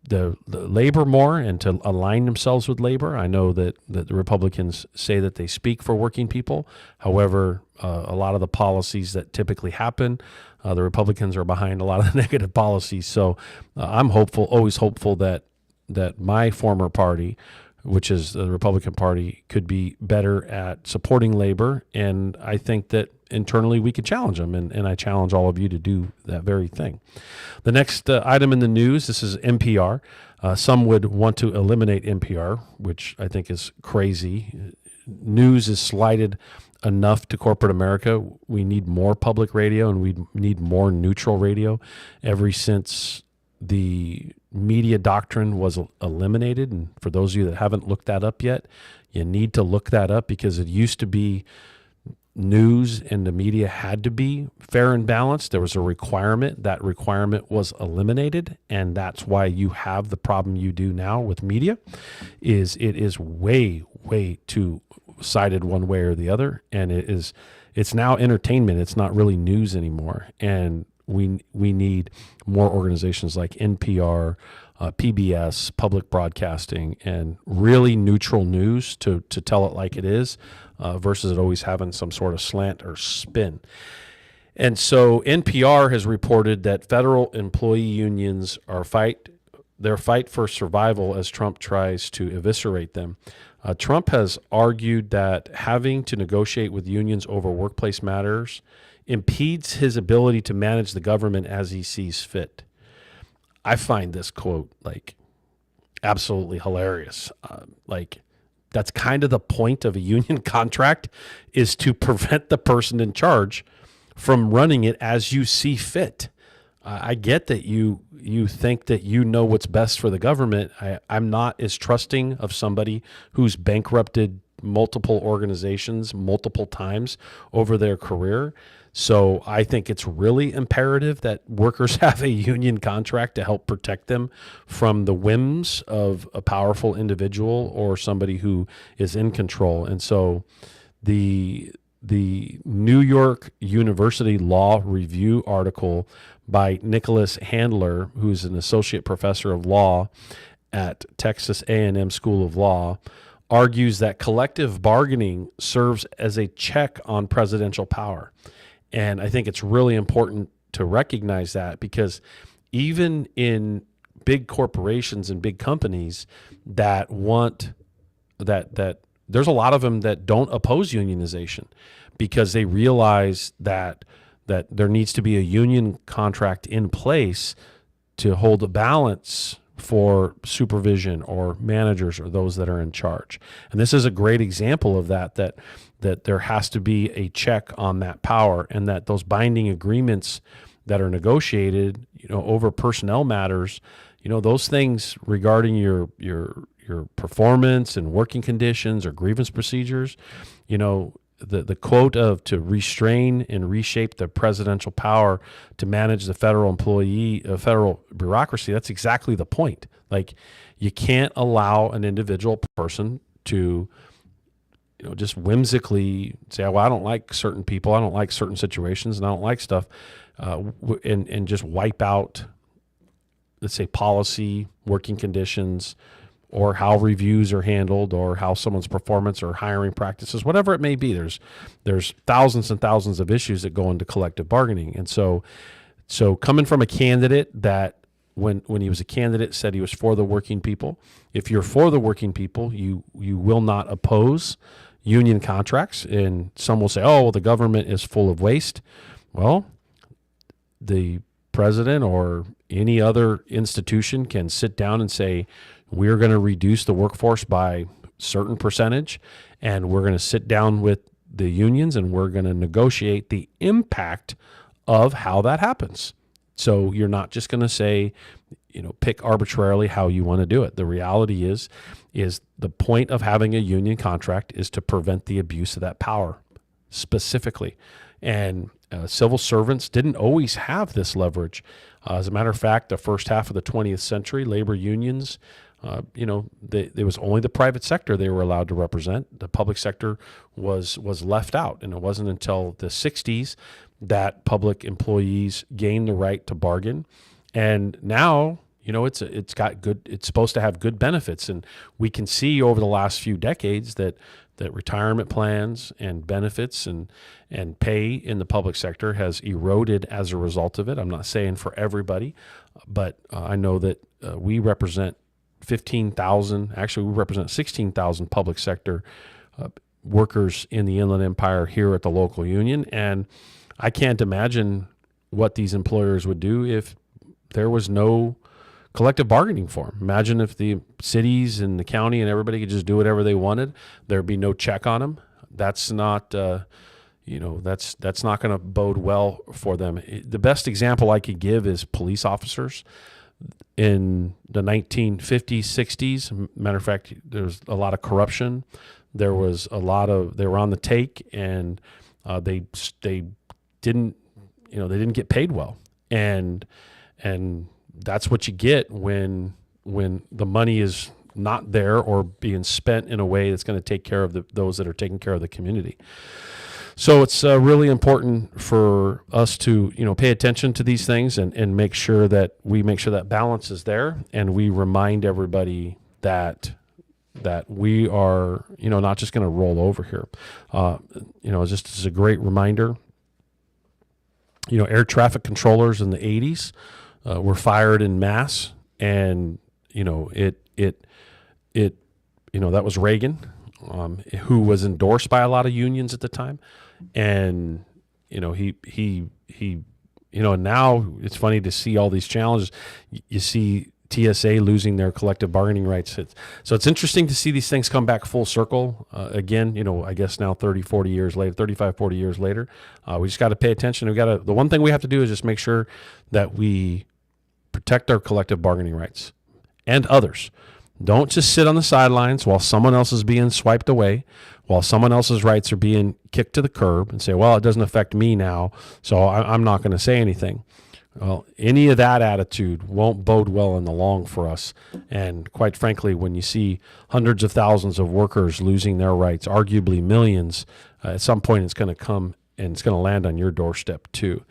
the labor more and to align themselves with labor. I know that the Republicans say that they speak for working people. However, a lot of the policies that typically happen, the Republicans are behind a lot of the negative policies. So I'm always hopeful that my former party, which is the Republican Party, could be better at supporting labor. And I think that internally we could challenge them, and I challenge all of you to do that very thing. The next item in the news, this is NPR. Some would want to eliminate NPR, which I think is crazy. News is slighted enough to corporate America. We need more public radio, and we need more neutral radio. Ever since the media doctrine was eliminated, and for those of you that haven't looked that up yet, you need to look that up, because it used to be news and the media had to be fair and balanced. There was a requirement. That requirement was eliminated, and that's why you have the problem you do now with media. It is way too sided one way or the other, and it's now entertainment. It's not really news anymore, and we need more organizations like NPR, PBS, public broadcasting, and really neutral news to tell it like it is, versus it always having some sort of slant or spin. And so NPR has reported that federal employee unions fight for survival as Trump tries to eviscerate them. Trump has argued that having to negotiate with unions over workplace matters impedes his ability to manage the government as he sees fit. I find this quote absolutely hilarious. That's kind of the point of a union contract, is to prevent the person in charge from running it as you see fit. I get that you think that you know what's best for the government. I'm not as trusting of somebody who's bankrupted multiple organizations multiple times over their career. So I think it's really imperative that workers have a union contract to help protect them from the whims of a powerful individual or somebody who is in control. And so the New York University Law Review article by Nicholas Handler, who's an associate professor of law at Texas A&M School of Law, argues that collective bargaining serves as a check on presidential power. And I think it's really important to recognize that, because even in big corporations and big companies that want that there's a lot of them that don't oppose unionization, because they realize that there needs to be a union contract in place to hold a balance for supervision or managers or those that are in charge. And this is a great example of that there has to be a check on that power, and that those binding agreements that are negotiated, over personnel matters, those things regarding your performance and working conditions or grievance procedures, the quote of to restrain and reshape the presidential power to manage the federal federal bureaucracy, that's exactly the point. You can't allow an individual person to just whimsically say, well, I don't like certain people, I don't like certain situations, and I don't like stuff, and just wipe out let's say, policy, working conditions, or how reviews are handled, or how someone's performance or hiring practices, whatever it may be. There's thousands and thousands of issues that go into collective bargaining. And so coming from a candidate that when he was a candidate said he was for the working people, if you're for the working people, you will not oppose union contracts. And some will say, oh, well, the government is full of waste. Well, the president or any other institution can sit down and say, we're going to reduce the workforce by certain percentage, and we're going to sit down with the unions and we're going to negotiate the impact of how that happens. So you're not just going to say, pick arbitrarily how you want to do it. The reality is the point of having a union contract is to prevent the abuse of that power specifically. And civil servants didn't always have this leverage. As a matter of fact, the first half of the 20th century, labor unions, there was only the private sector they were allowed to represent. The public sector was left out, and it wasn't until the 60s that public employees gained the right to bargain. And now, it's supposed to have good benefits, and we can see over the last few decades that retirement plans and benefits and pay in the public sector has eroded as a result of it. I'm not saying for everybody, but I know that we represent 15,000, actually we represent 16,000 public sector workers in the Inland Empire here at the local union. And I can't imagine what these employers would do if there was no collective bargaining for them. Imagine if the cities and the county and everybody could just do whatever they wanted. There'd be no check on them. That's not, that's not going to bode well for them. The best example I could give is police officers. In the 1950s, 60s, matter of fact, there's a lot of corruption. They were on the take, and they didn't get paid well. And that's what you get when the money is not there or being spent in a way that's going to take care of those that are taking care of the community. So it's really important for us to pay attention to these things and make sure that balance is there, and we remind everybody that we are not just going to roll over here. Just as a great reminder, air traffic controllers in the 80s were fired en masse, and that was Reagan, who was endorsed by a lot of unions at the time. And, he now it's funny to see all these challenges. You see TSA losing their collective bargaining rights. So it's interesting to see these things come back full circle. Again, I guess now 35, 40 years later, we just got to pay attention. The one thing we have to do is just make sure that we protect our collective bargaining rights and others. Don't just sit on the sidelines while someone else is being swiped away, while someone else's rights are being kicked to the curb, and say, well, it doesn't affect me now, so I'm not going to say anything. Well, any of that attitude won't bode well in the long for us. And quite frankly, when you see hundreds of thousands of workers losing their rights, arguably millions, at some point it's going to come and it's going to land on your doorstep too.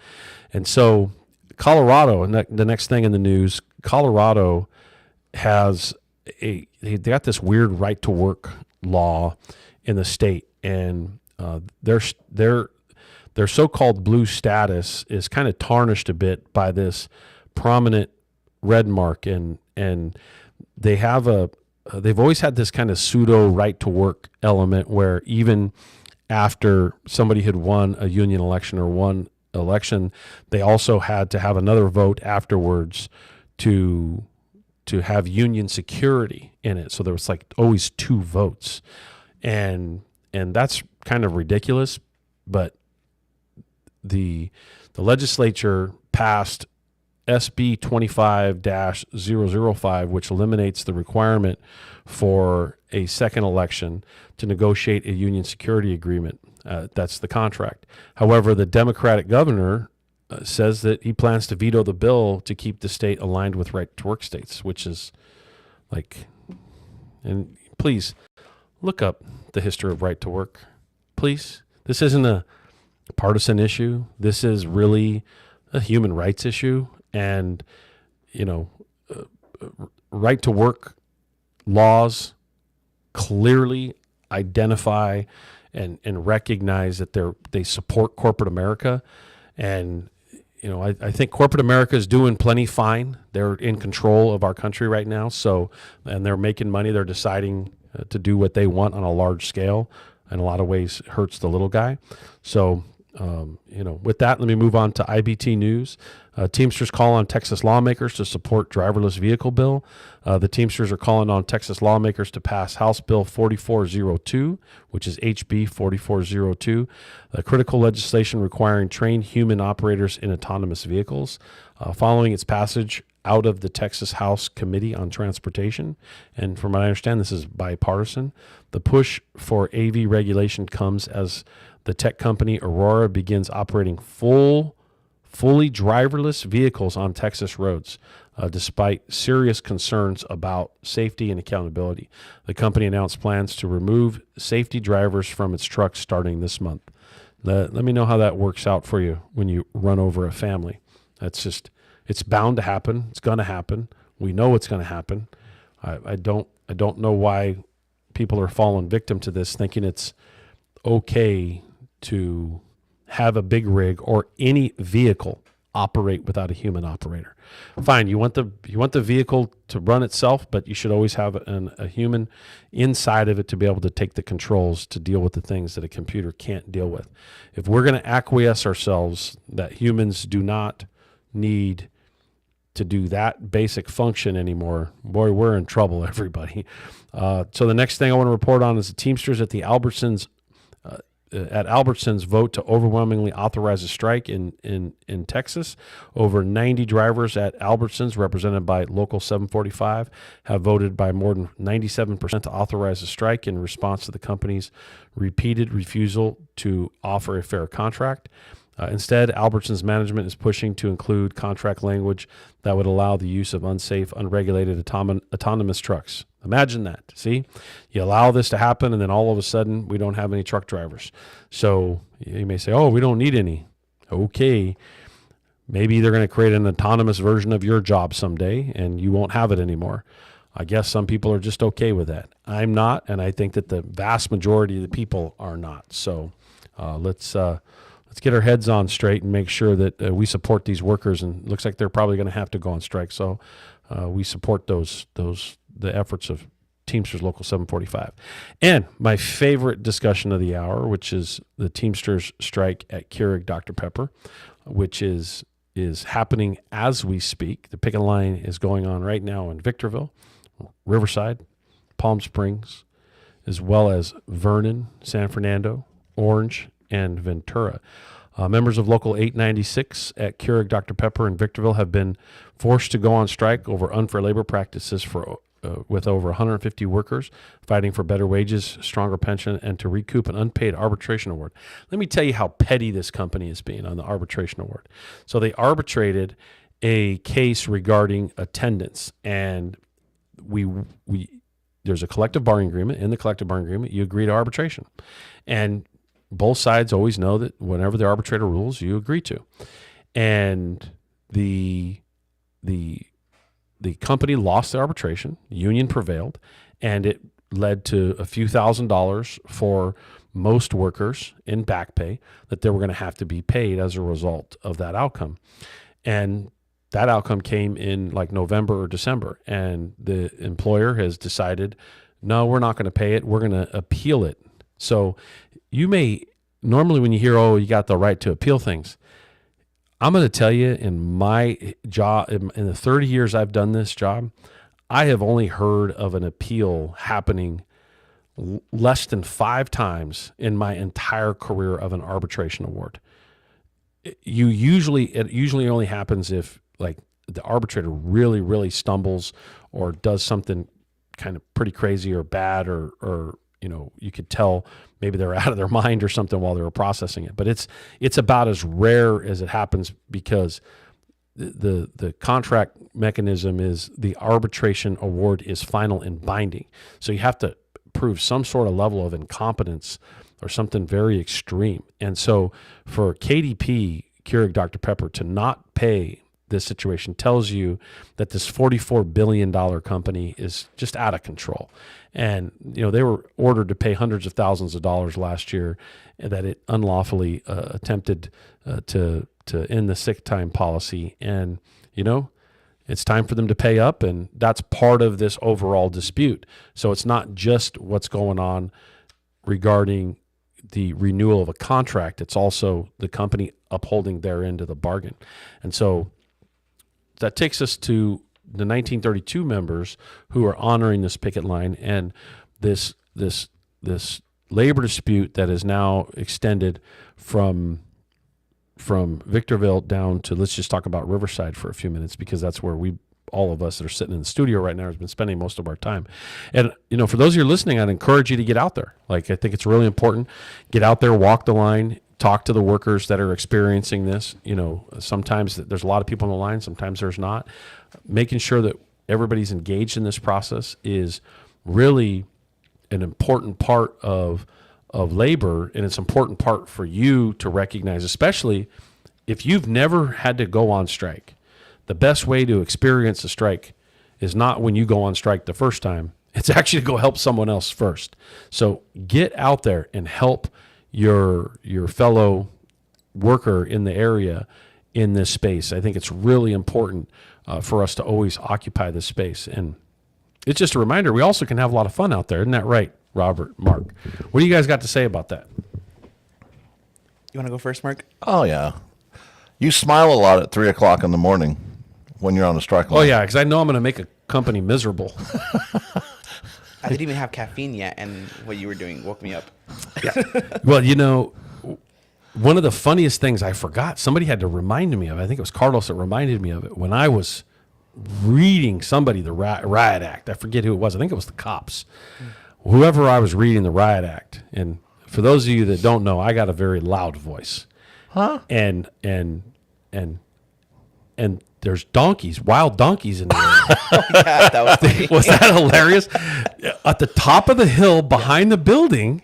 And so Colorado, and the next thing in the news, Colorado has they got this weird right to work law in the state, and their so-called blue status is kind of tarnished a bit by this prominent red mark, and they've always had this kind of pseudo right to work element where even after somebody had won a union election or won election, they also had to have another vote afterwards to have union security in it. So there was like always two votes, and that's kind of ridiculous. But the legislature passed SB 25-005, which eliminates the requirement for a second election to negotiate a union security agreement. That's the contract. However, the Democratic governor says that he plans to veto the bill to keep the state aligned with right-to-work states, which is like, and please look up the history of right-to-work. Please. This isn't a partisan issue. This is really a human rights issue. And, right to work laws clearly identify and recognize that they support corporate America. And, you know, I think corporate America is doing plenty fine. They're in control of our country right now. So, and they're making money. They're deciding to do what they want on a large scale. In a lot of ways, it hurts the little guy. So, you know, with that, let me move on to IBT News. Teamsters call on Texas lawmakers to support driverless vehicle bill. The Teamsters are calling on Texas lawmakers to pass House Bill 4402, which is HB 4402, critical legislation requiring trained human operators in autonomous vehicles. Following its passage out of the Texas House Committee on Transportation, and from what I understand, this is bipartisan. The push for AV regulation comes as the tech company Aurora begins operating fully driverless vehicles on Texas roads, despite serious concerns about safety and accountability. The company announced plans to remove safety drivers from its trucks starting this month. Let me know how that works out for you when you run over a family. It's bound to happen. It's going to happen. We know it's going to happen. I don't know why people are falling victim to this, thinking it's okay to have a big rig or any vehicle operate without a human operator. Fine, you want the vehicle to run itself, but you should always have a human inside of it to be able to take the controls to deal with the things that a computer can't deal with. If we're going to acquiesce ourselves that humans do not need to do that basic function anymore, boy, we're in trouble, everybody. So the next thing I want to report on is the Teamsters at Albertsons vote to overwhelmingly authorize a strike in Texas. Over 90 drivers at Albertsons, represented by Local 745, have voted by more than 97% to authorize a strike in response to the company's repeated refusal to offer a fair contract. Instead, Albertsons management is pushing to include contract language that would allow the use of unsafe, unregulated autonomous trucks. Imagine that. See, you allow this to happen, and then all of a sudden, we don't have any truck drivers. So you may say, oh, we don't need any. Okay. Maybe they're going to create an autonomous version of your job someday, and you won't have it anymore. I guess some people are just okay with that. I'm not, and I think that the vast majority of the people are not. So let's get our heads on straight and make sure that we support these workers. And it looks like they're probably going to have to go on strike. So we support the efforts of Teamsters Local 745. And my favorite discussion of the hour, which is the Teamsters strike at Keurig Dr. Pepper, which is happening as we speak. The picket line is going on right now in Victorville, Riverside, Palm Springs, as well as Vernon, San Fernando, Orange, and Ventura. Members of Local 896 at Keurig Dr. Pepper in Victorville have been forced to go on strike over unfair labor practices with over 150 workers fighting for better wages, stronger pension, and to recoup an unpaid arbitration award. Let me tell you how petty this company is being on the arbitration award. So they arbitrated a case regarding attendance, and there's a collective bargaining agreement. In the collective bargaining agreement, you agree to arbitration, and both sides always know that whenever the arbitrator rules, you agree to. And the company lost the arbitration, union prevailed, and it led to a few $1,000s for most workers in back pay that they were going to have to be paid as a result of that outcome. And that outcome came in like November or December, and the employer has decided, no, we're not going to pay it. We're going to appeal it. So you may normally when you hear, oh, you got the right to appeal things, I'm going to tell you in my job, in the 30 years I've done this job, I have only heard of an appeal happening less than 5 times in my entire career of an arbitration award. It usually only happens if like the arbitrator really, really stumbles or does something kind of pretty crazy or bad or you know, you could tell maybe they're out of their mind or something while they were processing it. But it's about as rare as it happens because the contract mechanism is the arbitration award is final and binding. So you have to prove some sort of level of incompetence or something very extreme. And so for KDP, Keurig Dr. Pepper, to not pay this situation tells you that this $44 billion company is just out of control. And, they were ordered to pay hundreds of thousands of dollars last year, and that it unlawfully attempted to end the sick time policy. And, it's time for them to pay up, and that's part of this overall dispute. So it's not just what's going on regarding the renewal of a contract. It's also the company upholding their end of the bargain. And so that takes us to the 1932 members who are honoring this picket line and this labor dispute that is now extended from Victorville down to, let's just talk about Riverside for a few minutes, because that's where all of us that are sitting in the studio right now has been spending most of our time. And, for those of you listening, I'd encourage you to get out there. I think it's really important. Get out there, walk the line, talk to the workers that are experiencing this. Sometimes there's a lot of people on the line, sometimes there's not. Making sure that everybody's engaged in this process is really an important part of labor, and it's an important part for you to recognize, especially if you've never had to go on strike. The best way to experience a strike is not when you go on strike the first time. It's actually to go help someone else first. So get out there and help your fellow worker in the area in this space. I think it's really important for us to always occupy this space. And it's just a reminder, we also can have a lot of fun out there. Isn't that right, Robert, Mark? What do you guys got to say about that? You want to go first, Mark? Oh, yeah. You smile a lot at 3 o'clock in the morning when you're on a strike line. Oh, yeah, because I know I'm going to make a company miserable. I didn't even have caffeine yet, and what you were doing woke me up. Yeah. Well, one of the funniest things I forgot, somebody had to remind me of, I think it was Carlos that reminded me of it, when I was reading somebody the Riot Act. I forget who it was. I think it was the cops. Whoever I was reading the Riot Act. And for those of you that don't know, I got a very loud voice. Huh? And there's donkeys, wild donkeys in there. Oh, yeah, that was funny. Was that hilarious? At the top of the hill behind the building,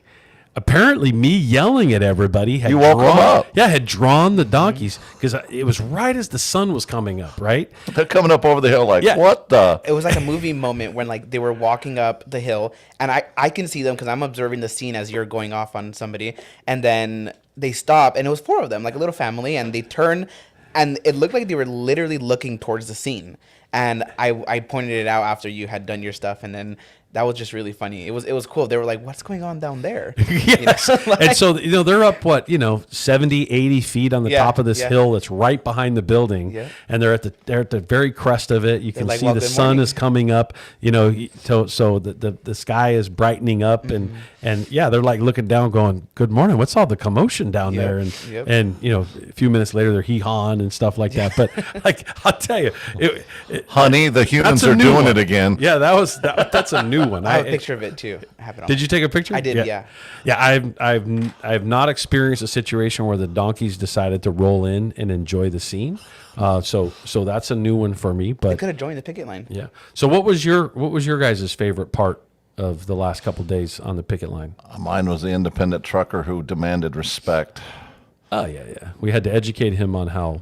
apparently me yelling at everybody had You woke them up. Yeah, had drawn the donkeys, because it was right as the sun was coming up, right? They're coming up over the hill like, Yeah. what the? It was like a movie moment when they were walking up the hill, and I can see them because I'm observing the scene as you're going off on somebody, and then they stop, and it was 4 of them, like a little family, and they turn, and it looked like they were literally looking towards the scene. And I pointed it out after you had done your stuff, and then that was just really funny. It was cool. They were like, what's going on down there? Yes. And so, they're up, 70, 80 feet on the top of this hill that's right behind the building. Yeah. And they're at the very crest of it. You can like, see well, the good sun morning. is coming up, so the sky is brightening up. Mm-hmm. And yeah, they're like looking down going, good morning. What's all the commotion down there? And, Yep. and, a few minutes later, they're hee-hawing and stuff like that. But I'll tell you, Honey, the humans that's a are new doing one. it again. Yeah, that's a new one. I have a picture of it too. I have it on. Did you take a picture? I did, yeah. Yeah, I've not experienced a situation where the donkeys decided to roll in and enjoy the scene. So that's a new one for me. They But could have joined the picket line. yeah. So what was your guys' favorite part of the last couple of days on the picket line? Mine was the independent trucker who demanded respect. Oh yeah. We had to educate him on how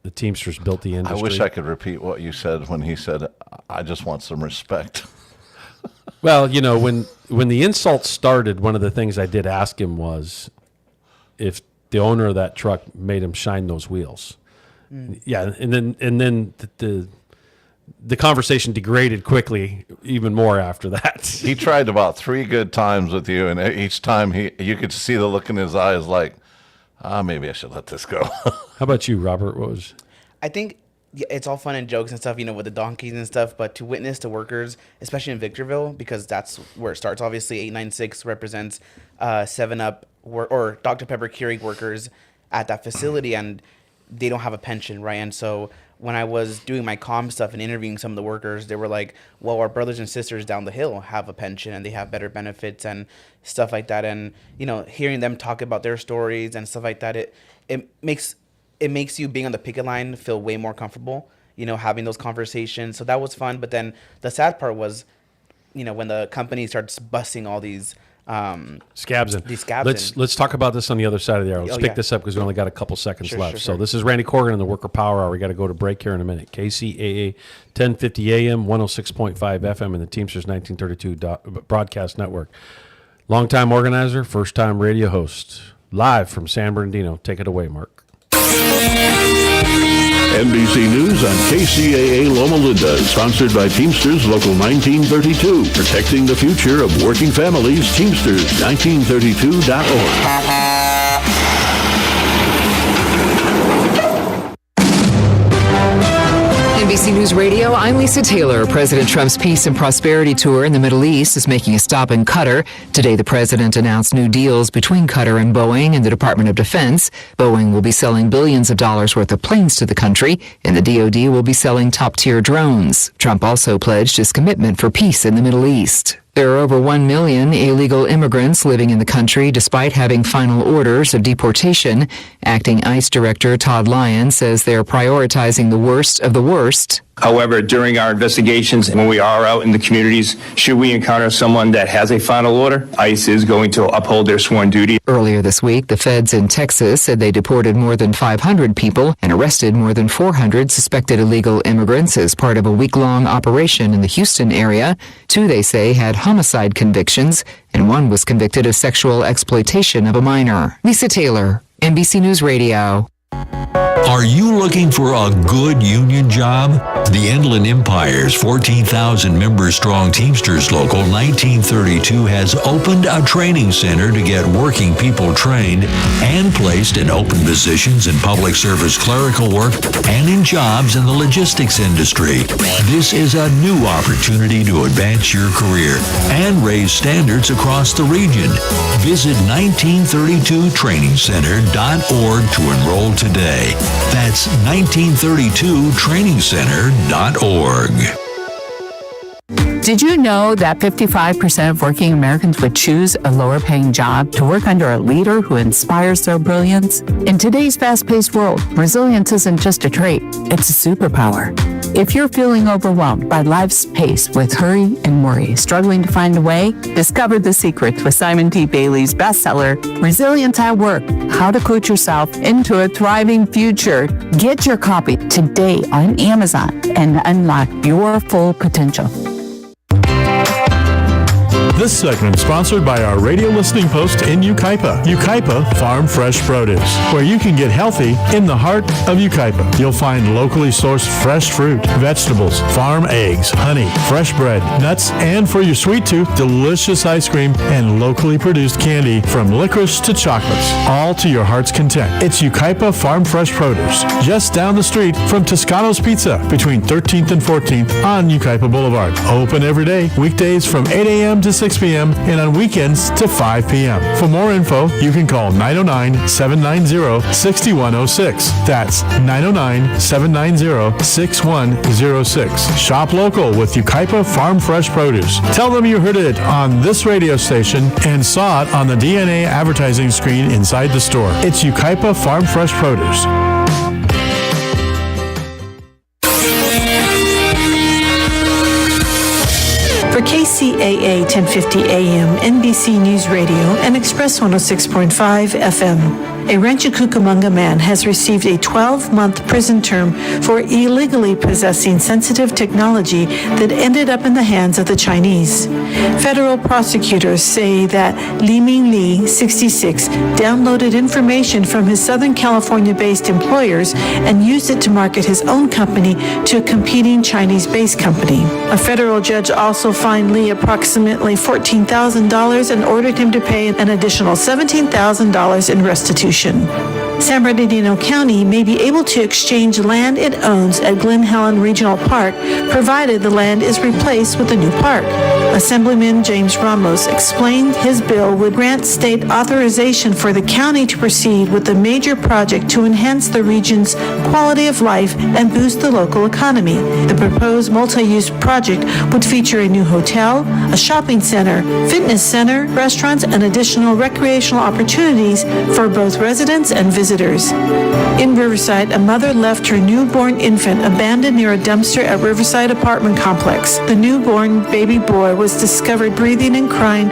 the Teamsters built the industry. I wish I could repeat what you said when he said, I just want some respect. Well, when the insult started, one of the things I did ask him was if the owner of that truck made him shine those wheels. Yeah, and then the conversation degraded quickly, even more after that. He tried about 3 good times with you, and each time you could see the look in his eyes like, maybe I should let this go. How about you, Robert? What was? I think it's all fun and jokes and stuff, with the donkeys and stuff, but to witness the workers, especially in Victorville, because that's where it starts. Obviously, 896 represents 7-Up or Dr. Pepper Keurig workers at that facility, and they don't have a pension, right? And so when I was doing my comm stuff and interviewing some of the workers, they were like, well, our brothers and sisters down the hill have a pension and they have better benefits and stuff like that. And, hearing them talk about their stories and stuff like that, it makes you being on the picket line feel way more comfortable, having those conversations. So that was fun. But then the sad part was, when the company starts busting all these Scabs in. These scabs in. Let's talk about this on the other side of the hour. Let's Oh, pick yeah. this up because we only got a couple seconds left. Sure. So this is Randy Corrigan in the Worker Power Hour. We got to go to break here in a minute. KCAA 1050 AM, 106.5 FM, and the Teamsters 1932 Broadcast Network. Longtime organizer, first-time radio host. Live from San Bernardino. Take it away, Mark. NBC News on KCAA Loma Linda, sponsored by Teamsters Local 1932, protecting the future of working families. Teamsters1932.org. NBC News Radio, I'm Lisa Taylor. President Trump's Peace and Prosperity Tour in the Middle East is making a stop in Qatar. Today, the president announced new deals between Qatar and Boeing and the Department of Defense. Boeing will be selling billions of dollars worth of planes to the country, and the DoD will be selling top-tier drones. Trump also pledged his commitment for peace in the Middle East. There are over 1 million illegal immigrants living in the country despite having final orders of deportation. Acting ICE Director Todd Lyon says they're prioritizing the worst of the worst. However, during our investigations, when we are out in the communities, should we encounter someone that has a final order, ICE is going to uphold their sworn duty. Earlier this week, the feds in Texas said they deported more than 500 people and arrested more than 400 suspected illegal immigrants as part of a week-long operation in the Houston area. 2, they say, had homicide convictions, and 1 was convicted of sexual exploitation of a minor. Lisa Taylor, NBC News Radio. Are you looking for a good union job? The Endlin Empire's 14,000 member strong Teamsters Local 1932 has opened a training center to get working people trained and placed in open positions in public service clerical work and in jobs in the logistics industry. This is a new opportunity to advance your career and raise standards across the region. Visit 1932trainingcenter.org to enroll today. That's 1932trainingcenter.org. Did you know that 55% of working Americans would choose a lower paying job to work under a leader who inspires their brilliance? In today's fast-paced world, resilience isn't just a trait, it's a superpower. If you're feeling overwhelmed by life's pace with hurry and worry, struggling to find a way, discover the secrets with Simon T. Bailey's bestseller, Resilience at Work, How to Coach Yourself into a Thriving Future. Get your copy today on Amazon and unlock your full potential. This segment is sponsored by our radio listening post in Yucaipa. Yucaipa Farm Fresh Produce, where you can get healthy in the heart of Yucaipa. You'll find locally sourced fresh fruit, vegetables, farm eggs, honey, fresh bread, nuts, and for your sweet tooth, delicious ice cream and locally produced candy from licorice to chocolates, all to your heart's content. It's Yucaipa Farm Fresh Produce, just down the street from Toscano's Pizza, between 13th and 14th on Yucaipa Boulevard. Open every day, weekdays from 8 a.m. to 6 p.m. and on weekends to 5 p.m. For more info, you can call 909-790-6106. That's 909-790-6106. Shop local with Yucaipa Farm Fresh Produce. Tell them you heard it on this radio station and saw it on the DNA advertising screen inside the store. It's Yucaipa Farm Fresh Produce. For KCAA 1050 AM, NBC News Radio, and Express 106.5 FM, a Rancho Cucamonga man has received a 12-month prison term for illegally possessing sensitive technology that ended up in the hands of the Chinese. Federal prosecutors say that Li Ming Li, 66, downloaded information from his Southern California-based employers and used it to market his own company to a competing Chinese-based company. A federal judge also fined Li approximately $14,000 and ordered him to pay an additional $17,000 in restitution. San Bernardino County may be able to exchange land it owns at Glen Helen Regional Park, provided the land is replaced with a new park. Assemblyman James Ramos explained his bill would grant state authorization for the county to proceed with a major project to enhance the region's quality of life and boost the local economy. The proposed multi-use project would feature a new hotel, a shopping center, fitness center, restaurants, and additional recreational opportunities for both residents and visitors visitors. In Riverside, a mother left her newborn infant abandoned near a dumpster at Riverside apartment complex. The newborn baby boy was discovered breathing and crying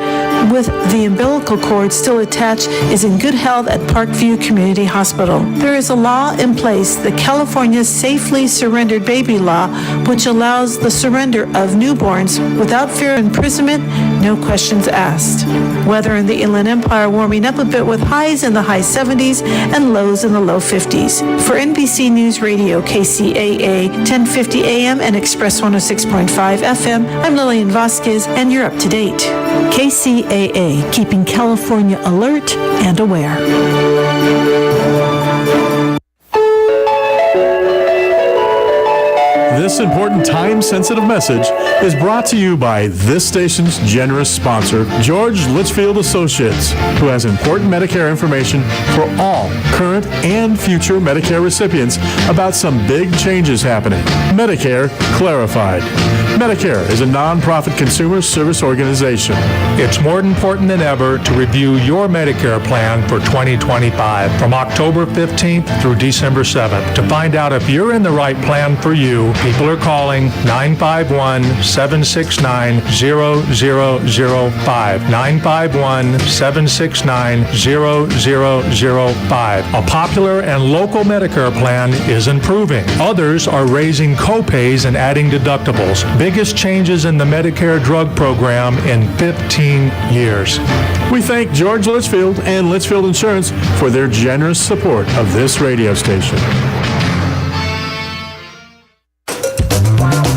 with the umbilical cord still attached, is in good health at Parkview Community Hospital. There is a law in place, the California Safely Surrendered Baby Law, which allows the surrender of newborns without fear of imprisonment, no questions asked. Weather in the Inland Empire warming up a bit with highs in the high 70s and lows in the low 50s. For NBC News Radio, KCAA 1050 AM and Express 106.5 FM, I'm Lillian Vasquez, and you're up to date. KCAA, keeping California alert and aware. This important time-sensitive message is brought to you by this station's generous sponsor, George Litchfield Associates, who has important Medicare information for all current and future Medicare recipients about some big changes happening. Medicare Clarified. Medicare is a nonprofit consumer service organization. It's more important than ever to review your Medicare plan for 2025 from October 15th through December 7th. To find out if you're in the right plan for you, people are calling 951-769-0005. 951-769-0005. A popular and local Medicare plan is improving. Others are raising copays and adding deductibles. Biggest changes in the Medicare drug program in 15 years. We thank George Litchfield and Litchfield Insurance for their generous support of this radio station.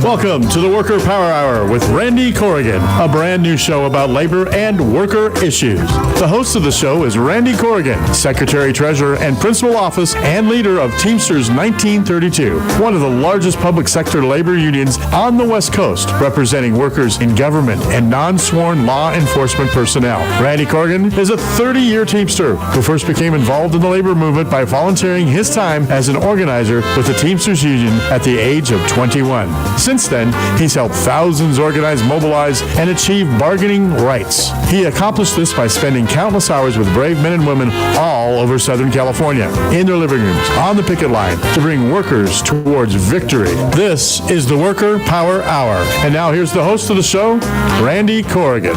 Welcome to the Worker Power Hour with Randy Corrigan, a brand new show about labor and worker issues. The host of the show is Randy Corrigan, Secretary Treasurer and Principal Office and leader of Teamsters 1932, one of the largest public sector labor unions on the West Coast, representing workers in government and non-sworn law enforcement personnel. Randy Corrigan is a 30-year Teamster who first became involved in the labor movement by volunteering his time as an organizer with the Teamsters Union at the age of 21. Since then, he's helped thousands organize, mobilize, and achieve bargaining rights. He accomplished this by spending countless hours with brave men and women all over Southern California, in their living rooms, on the picket line, to bring workers towards victory. This is the Worker Power Hour. And now here's the host of the show, Randy Corrigan.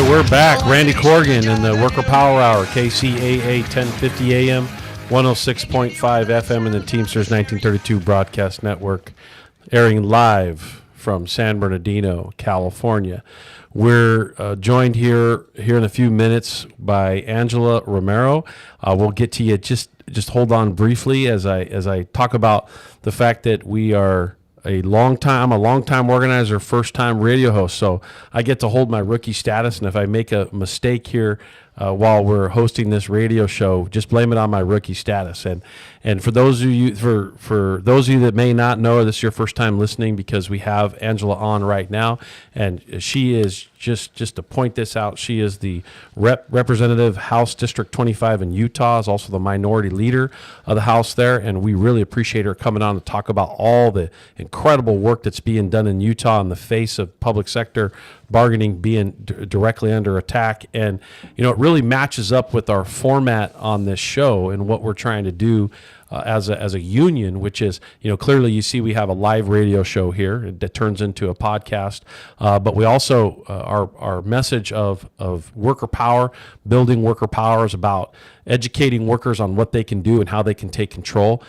We're back. Randy Corrigan in the Worker Power Hour, KCAA 1050 AM, 106.5 FM in the Teamsters 1932 Broadcast Network, airing live from San Bernardino, California. We're joined here in a few minutes by Angela Romero. We'll get to you. Just hold on briefly as I talk about the fact that we are I'm a long-time organizer, first-time radio host, so I get to hold my rookie status, and if I make a mistake here while we're hosting this radio show, just blame it on my rookie status. And for those of you for those of you that may not know, this is your first time listening, because we have Angela on right now, and she is just to point this out, she is the representative House District 25 in Utah, is also the minority leader of the House there, and we really appreciate her coming on to talk about all the incredible work that's being done in Utah in the face of public sector bargaining being directly under attack. And it really matches up with our format on this show and what we're trying to do as a union, which is, clearly you see we have a live radio show here that turns into a podcast, but we also, our message of worker power, building worker power, is about educating workers on what they can do and how they can take control.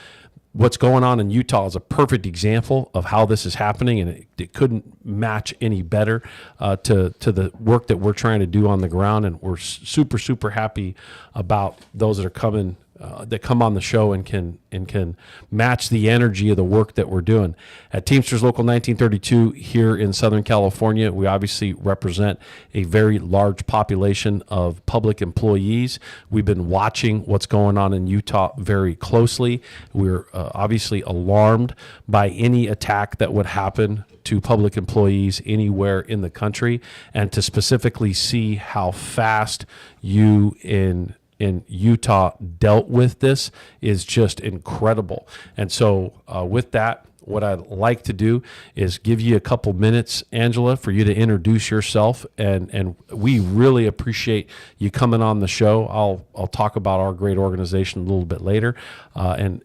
What's going on in Utah is a perfect example of how this is happening, and it couldn't match any better to the work that we're trying to do on the ground. And we're super, super happy about those that are coming, that come on the show and can match the energy of the work that we're doing. At Teamsters Local 1932 here in Southern California, we obviously represent a very large population of public employees. We've been watching what's going on in Utah very closely. We're obviously alarmed by any attack that would happen to public employees anywhere in the country, and to specifically see how fast you in in Utah dealt with this is just incredible. And so with that, what I'd like to do is give you a couple minutes, Angela, for you to introduce yourself, and we really appreciate you coming on the show. I'll talk about our great organization a little bit later, and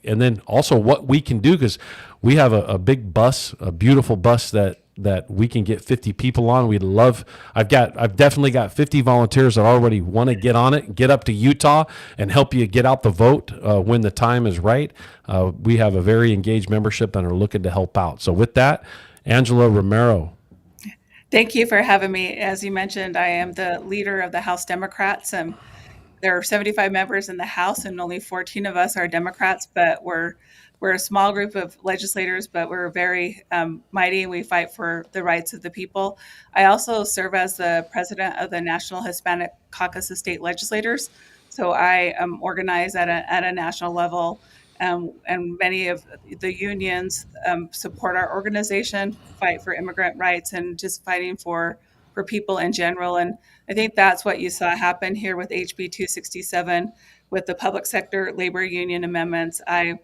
then also what we can do, because we have a big bus, a beautiful bus that we can get 50 people on. We'd love. I've definitely got 50 volunteers that already want to get on it, get up to Utah, and help you get out the vote when the time is right. We have a very engaged membership and are looking to help out. So with that, Angela Romero. Thank you for having me. As you mentioned, I am the leader of the House Democrats. There are 75 members in the House, and only 14 of us are Democrats, but we're a small group of legislators, but we're very mighty, and we fight for the rights of the people. I also serve as the president of the National Hispanic Caucus of State Legislators. So I organize at a national level, and many of the unions support our organization, fight for immigrant rights, and just fighting for people in general. And I think that's what you saw happen here with HB 267, with the public sector labor union amendments. I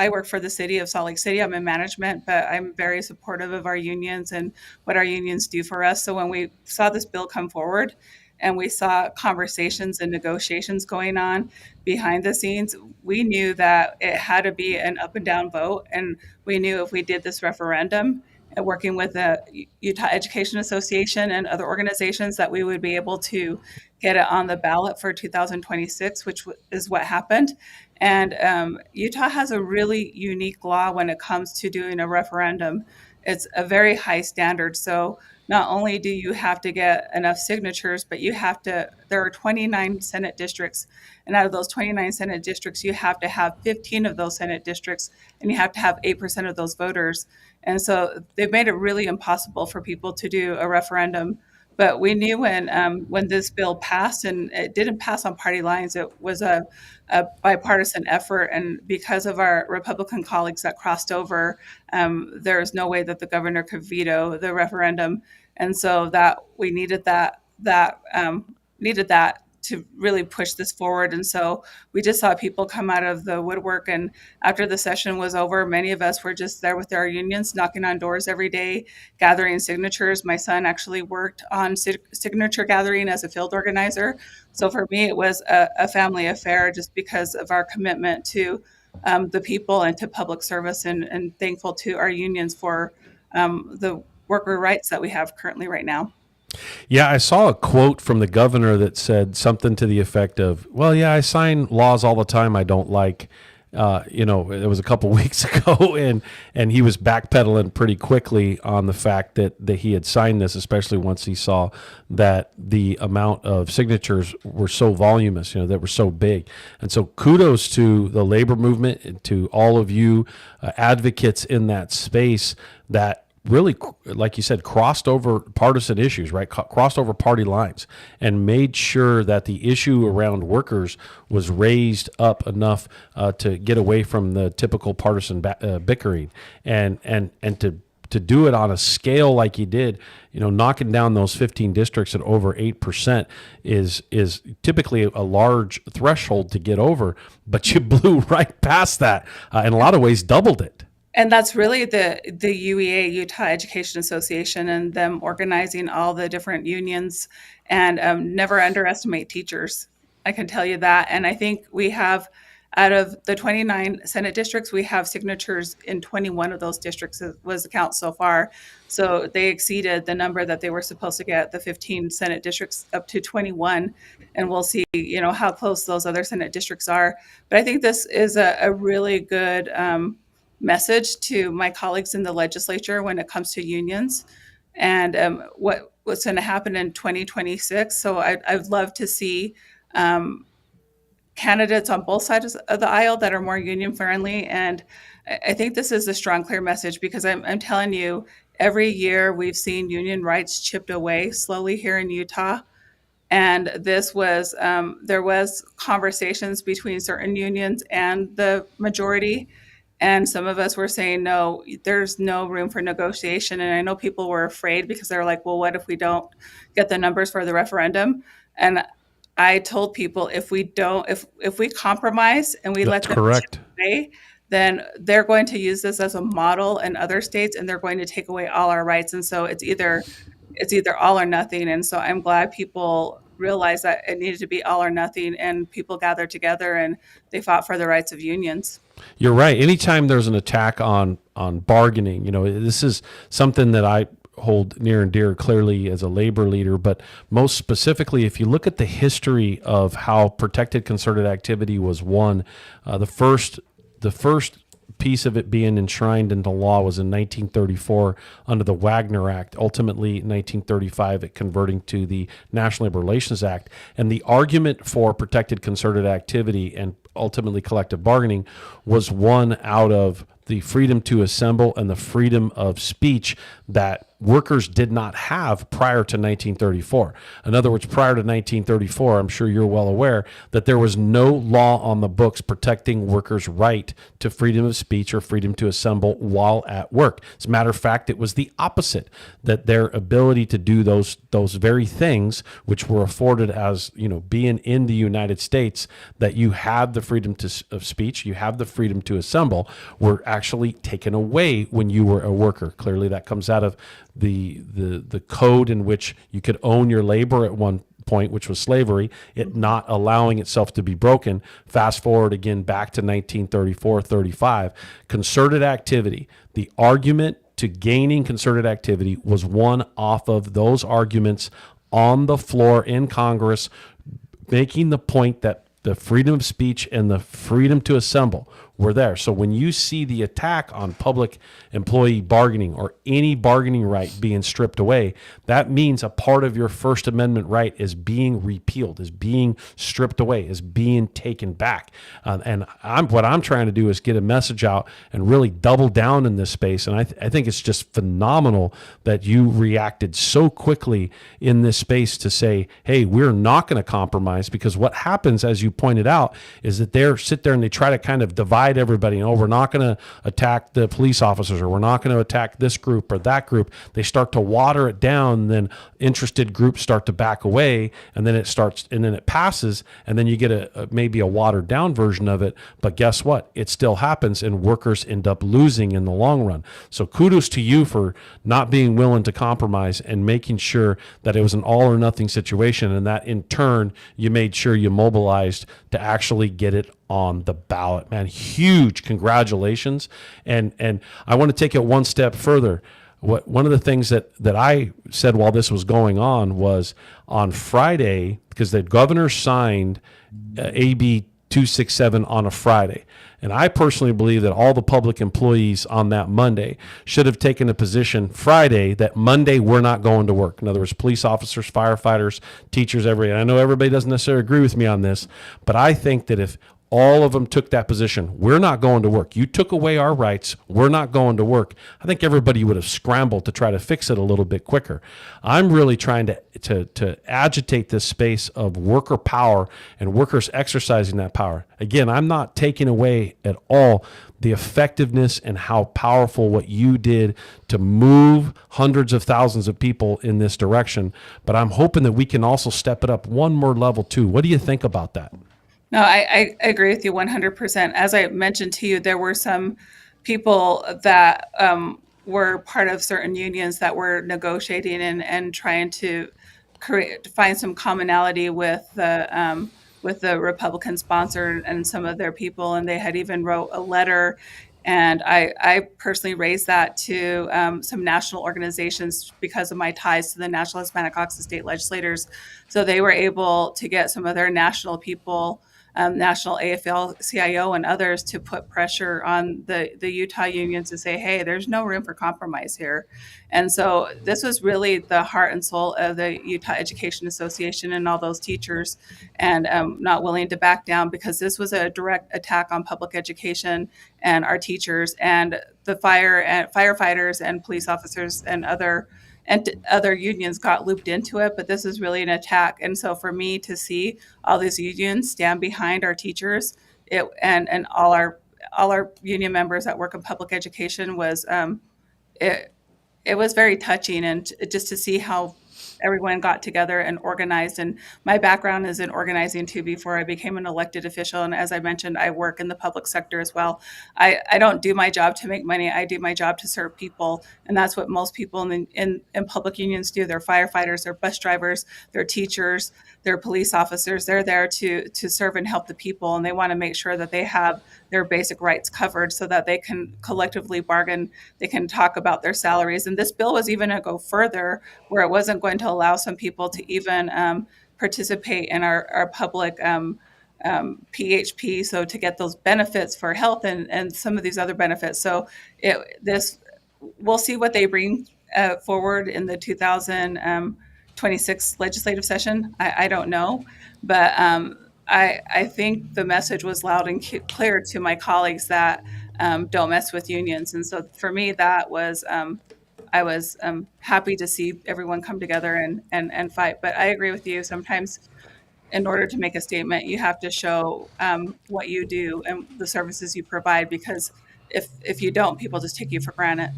work for the city of Salt Lake City. I'm in management, but I'm very supportive of our unions and what our unions do for us. So when we saw this bill come forward and we saw conversations and negotiations going on behind the scenes, we knew that it had to be an up and down vote. And we knew if we did this referendum and working with the Utah Education Association and other organizations, that we would be able to get it on the ballot for 2026, which is what happened. And Utah has a really unique law when it comes to doing a referendum. It's a very high standard. So not only do you have to get enough signatures, but there are 29 Senate districts. And out of those 29 Senate districts, you have to have 15 of those Senate districts, and you have to have 8% of those voters. And so they've made it really impossible for people to do a referendum. But we knew when this bill passed, and it didn't pass on party lines, it was a bipartisan effort. And because of our Republican colleagues that crossed over, there is no way that the governor could veto the referendum. And so that we needed that to really push this forward. And so we just saw people come out of the woodwork. And after the session was over, many of us were just there with our unions, knocking on doors every day, gathering signatures. My son actually worked on signature gathering as a field organizer. So for me, it was a family affair, just because of our commitment to the people and to public service, and thankful to our unions for the worker rights that we have currently right now. Yeah, I saw a quote from the governor that said something to the effect of, well, yeah, I sign laws all the time I don't like. It was a couple weeks ago, and he was backpedaling pretty quickly on the fact that he had signed this, especially once he saw that the amount of signatures were so voluminous, that were so big. And so kudos to the labor movement and to all of you advocates in that space that really, like you said, crossed over partisan issues, right? Crossed over party lines and made sure that the issue around workers was raised up enough to get away from the typical partisan bickering, and to do it on a scale like you did, knocking down those 15 districts at over 8% is typically a large threshold to get over, but you blew right past that, in a lot of ways doubled it. And that's really the UEA, Utah Education Association, and them organizing all the different unions, and never underestimate teachers. I can tell you that. And I think we have, out of the 29 Senate districts, we have signatures in 21 of those districts was the count so far. So they exceeded the number that they were supposed to get, the 15 Senate districts up to 21. And we'll see, how close those other Senate districts are. But I think this is a really good message to my colleagues in the legislature when it comes to unions and what's going to happen in 2026. So I'd love to see candidates on both sides of the aisle that are more union friendly. And I think this is a strong, clear message, because I'm telling you, every year we've seen union rights chipped away slowly here in Utah. And this was, there was conversations between certain unions and the majority. And some of us were saying, no, there's no room for negotiation. And I know people were afraid because they're like, well, what if we don't get the numbers for the referendum? And I told people if we don't, if we compromise and we let That's them correct. away, then they're going to use this as a model in other states, and they're going to take away all our rights. And so it's either all or nothing. And so I'm glad people realized that it needed to be all or nothing, and people gathered together and they fought for the rights of unions. You're right. Anytime there's an attack on bargaining, this is something that I hold near and dear clearly as a labor leader, but most specifically, if you look at the history of how protected concerted activity was won, the first piece of it being enshrined into law was in 1934 under the Wagner Act. Ultimately, 1935, it converting to the National Labor Relations Act. And the argument for protected concerted activity and ultimately collective bargaining was won out of the freedom to assemble and the freedom of speech that workers did not have prior to 1934. In other words, prior to 1934, I'm sure you're well aware that there was no law on the books protecting workers' right to freedom of speech or freedom to assemble while at work. As a matter of fact, it was the opposite, that their ability to do those very things, which were afforded as, being in the United States, that you had the freedom of speech, you have the freedom to assemble, were actually taken away when you were a worker. Clearly, that comes out of the code in which you could own your labor at one point, which was slavery, it not allowing itself to be broken. Fast forward again back to 1934-35, concerted activity. The argument to gaining concerted activity was won off of those arguments on the floor in Congress, making the point that the freedom of speech and the freedom to assemble were there. So when you see the attack on public employee bargaining or any bargaining right being stripped away, that means a part of your First Amendment right is being repealed, is being stripped away, is being taken back. And what I'm trying to do is get a message out and really double down in this space. And I think it's just phenomenal that you reacted so quickly in this space to say, hey, we're not going to compromise, because what happens, as you pointed out, is that they sit there and they try to kind of divide everybody. We're not going to attack the police officers, or we're not going to attack this group or that group. They start to water it down, and then interested groups start to back away, and then it passes, and then you get maybe a watered down version of it. But guess what? It still happens, and workers end up losing in the long run. So kudos to you for not being willing to compromise and making sure that it was an all or nothing situation, and that in turn you made sure you mobilized to actually get it on the ballot. Man, huge congratulations. And I want to take it one step further. One of the things that I said while this was going on was on Friday, because the governor signed AB 267 on a Friday. And I personally believe that all the public employees on that Monday should have taken a position Friday that Monday we're not going to work. In other words, police officers, firefighters, teachers, everybody. I know everybody doesn't necessarily agree with me on this, but I think that if all of them took that position, we're not going to work, you took away our rights, we're not going to work, I think everybody would have scrambled to try to fix it a little bit quicker. I'm really trying to agitate this space of worker power and workers exercising that power. Again, I'm not taking away at all the effectiveness and how powerful what you did to move hundreds of thousands of people in this direction, but I'm hoping that we can also step it up one more level too. What do you think about that? No, I agree with you 100%. As I mentioned to you, there were some people that were part of certain unions that were negotiating and trying to find some commonality with the Republican sponsor and some of their people, and they had even wrote a letter. And I personally raised that to some national organizations because of my ties to the National Hispanic Caucus state legislators. So they were able to get some of their national people, national AFL-CIO and others, to put pressure on the Utah unions to say, hey, there's no room for compromise here. And so this was really the heart and soul of the Utah Education Association and all those teachers, and not willing to back down, because this was a direct attack on public education and our teachers, and the firefighters and police officers and other unions got looped into it, but this is really an attack. And so for me to see all these unions stand behind our teachers, and all our union members that work in public education was it was very touching, and just to see how everyone got together and organized. And my background is in organizing too before I became an elected official. And as I mentioned, I work in the public sector as well. I don't do my job to make money. I do my job to serve people. And that's what most people in public unions do. They're firefighters, they're bus drivers, they're teachers, they're police officers. They're there to serve and help the people. And they want to make sure that they have their basic rights covered so that they can collectively bargain. They can talk about their salaries. And this bill was even going to go further, where it wasn't going to allow some people to even participate in our public PHP, so to get those benefits for health and some of these other benefits. So we'll see what they bring forward in the 2026 legislative session. I don't know, but I think the message was loud and clear to my colleagues that don't mess with unions. And so for me, that was I was happy to see everyone come together and fight. But I agree with you. Sometimes in order to make a statement, you have to show what you do and the services you provide, because if you don't, people just take you for granted.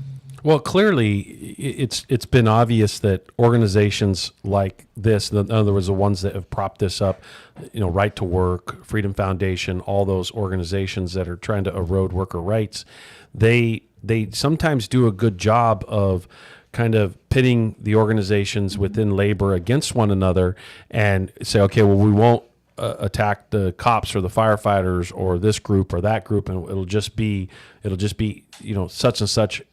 Well, clearly, it's been obvious that organizations like this, in other words, the ones that have propped this up, Right to Work, Freedom Foundation, all those organizations that are trying to erode worker rights, they sometimes do a good job of kind of pitting the organizations within labor against one another and say, okay, well, we won't attack the cops or the firefighters or this group or that group, and it'll just be such and such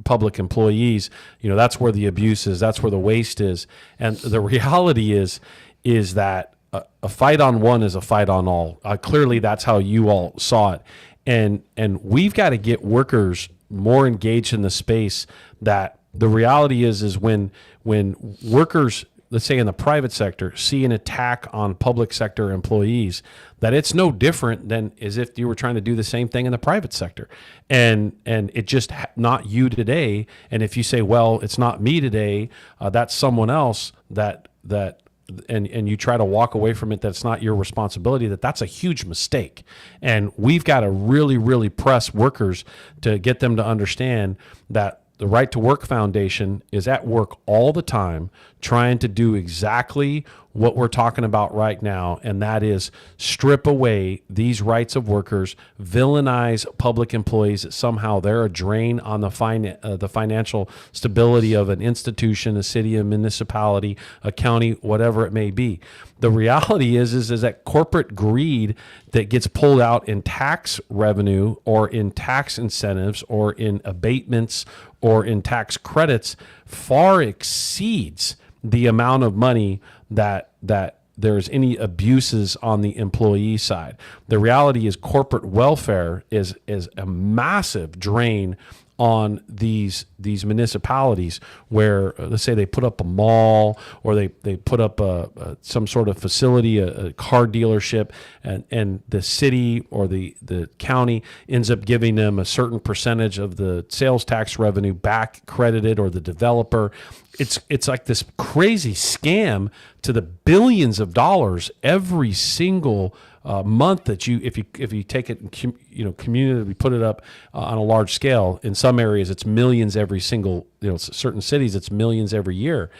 public employees. That's where the abuse is, that's where the waste is. And the reality is that a fight on one is a fight on all. Clearly that's how you all saw it, and we've got to get workers more engaged in the space. That the reality is when workers, let's say in the private sector, see an attack on public sector employees, that it's no different than as if you were trying to do the same thing in the private sector. And it just not you today. And if you say, well, it's not me today, that's someone else, and you try to walk away from it, that's not your responsibility, that's a huge mistake. And we've got to really, really press workers to get them to understand that the Right to Work Foundation is at work all the time trying to do exactly what we're talking about right now, and that is strip away these rights of workers, villainize public employees that somehow they're a drain on the financial stability of an institution, a city, a municipality, a county, whatever it may be. The reality is that corporate greed that gets pulled out in tax revenue or in tax incentives or in abatements or in tax credits far exceeds the amount of money that there's any abuses on the employee side. The reality is corporate welfare is a massive drain on these municipalities where, let's say, they put up a mall or they put up some sort of facility, a car dealership, and the city or the county ends up giving them a certain percentage of the sales tax revenue back credited, or the developer. It's like this crazy scam to the billions of dollars every single month that if you take it and community put it up on a large scale. In some areas it's millions every single, certain cities it's millions every year.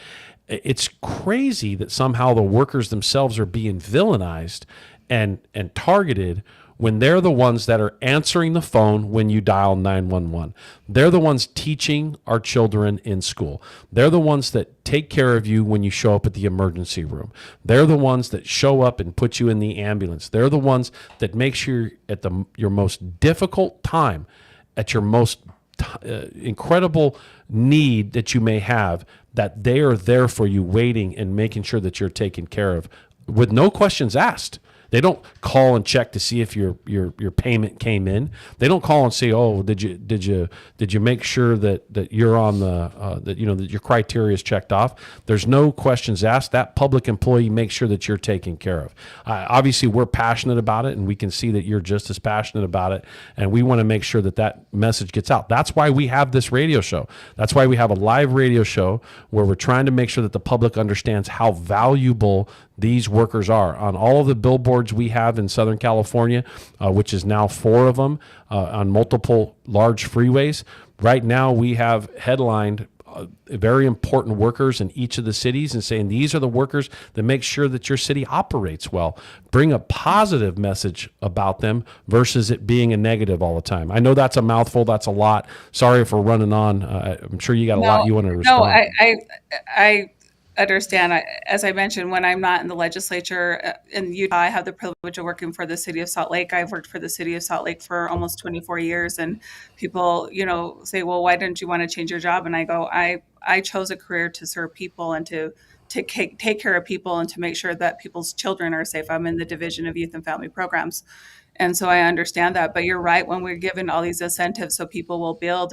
It's crazy that somehow the workers themselves are being villainized and targeted when they're the ones that are answering the phone when you dial 911. They're the ones teaching our children in school. They're the ones that take care of you when you show up at the emergency room. They're the ones that show up and put you in the ambulance. They're the ones that make sure at your most difficult time, at your most incredible need that you may have, that they are there for you, waiting and making sure that you're taken care of with no questions asked. They don't call and check to see if your payment came in. They don't call and say, "Oh, did you make sure that you're on the that your criteria is checked off?" There's no questions asked. That public employee makes sure that you're taken care of. Obviously, we're passionate about it, and we can see that you're just as passionate about it. And we want to make sure that message gets out. That's why we have this radio show. That's why we have a live radio show where we're trying to make sure that the public understands how valuable these workers are. On all of the billboards we have in Southern California, which is now 4 of them on multiple large freeways. Right now we have headlined very important workers in each of the cities and saying these are the workers that make sure that your city operates well. Bring a positive message about them versus it being a negative all the time. I know that's a mouthful. That's a lot. Sorry for running on. I'm sure you got a lot you want to respond. No, I understand. As I mentioned, when I'm not in the legislature in Utah, I have the privilege of working for the city of Salt Lake. I've worked for the city of Salt Lake for almost 24 years. And people, say, well, why didn't you want to change your job? And I go, I chose a career to serve people and to take care of people and to make sure that people's children are safe. I'm in the Division of Youth and Family Programs. And so I understand that, but you're right. When we're given all these incentives so people will build,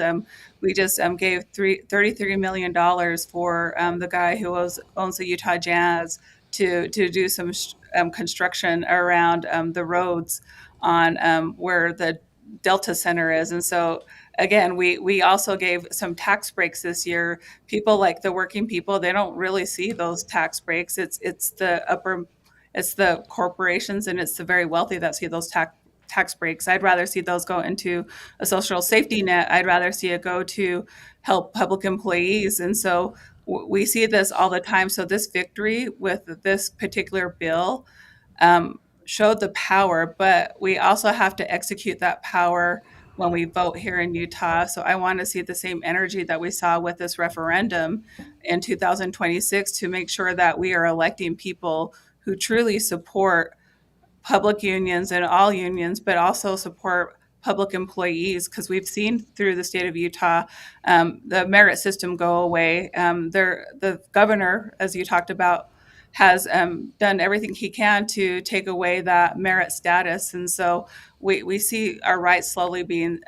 we just gave $33 million for the guy who owns the Utah Jazz to do some construction around the roads on where the Delta Center is. And so again, we also gave some tax breaks this year. People like the working people, they don't really see those tax breaks. It's the corporations and it's the very wealthy that see those tax breaks. I'd rather see those go into a social safety net. I'd rather see it go to help public employees. And so we see this all the time. So this victory with this particular bill showed the power, but we also have to execute that power when we vote here in Utah. So I want to see the same energy that we saw with this referendum in 2026 to make sure that we are electing people who truly support public unions and all unions, but also support public employees, because we've seen through the state of Utah the merit system go away. The governor, as you talked about, has done everything he can to take away that merit status. And so we see our rights slowly being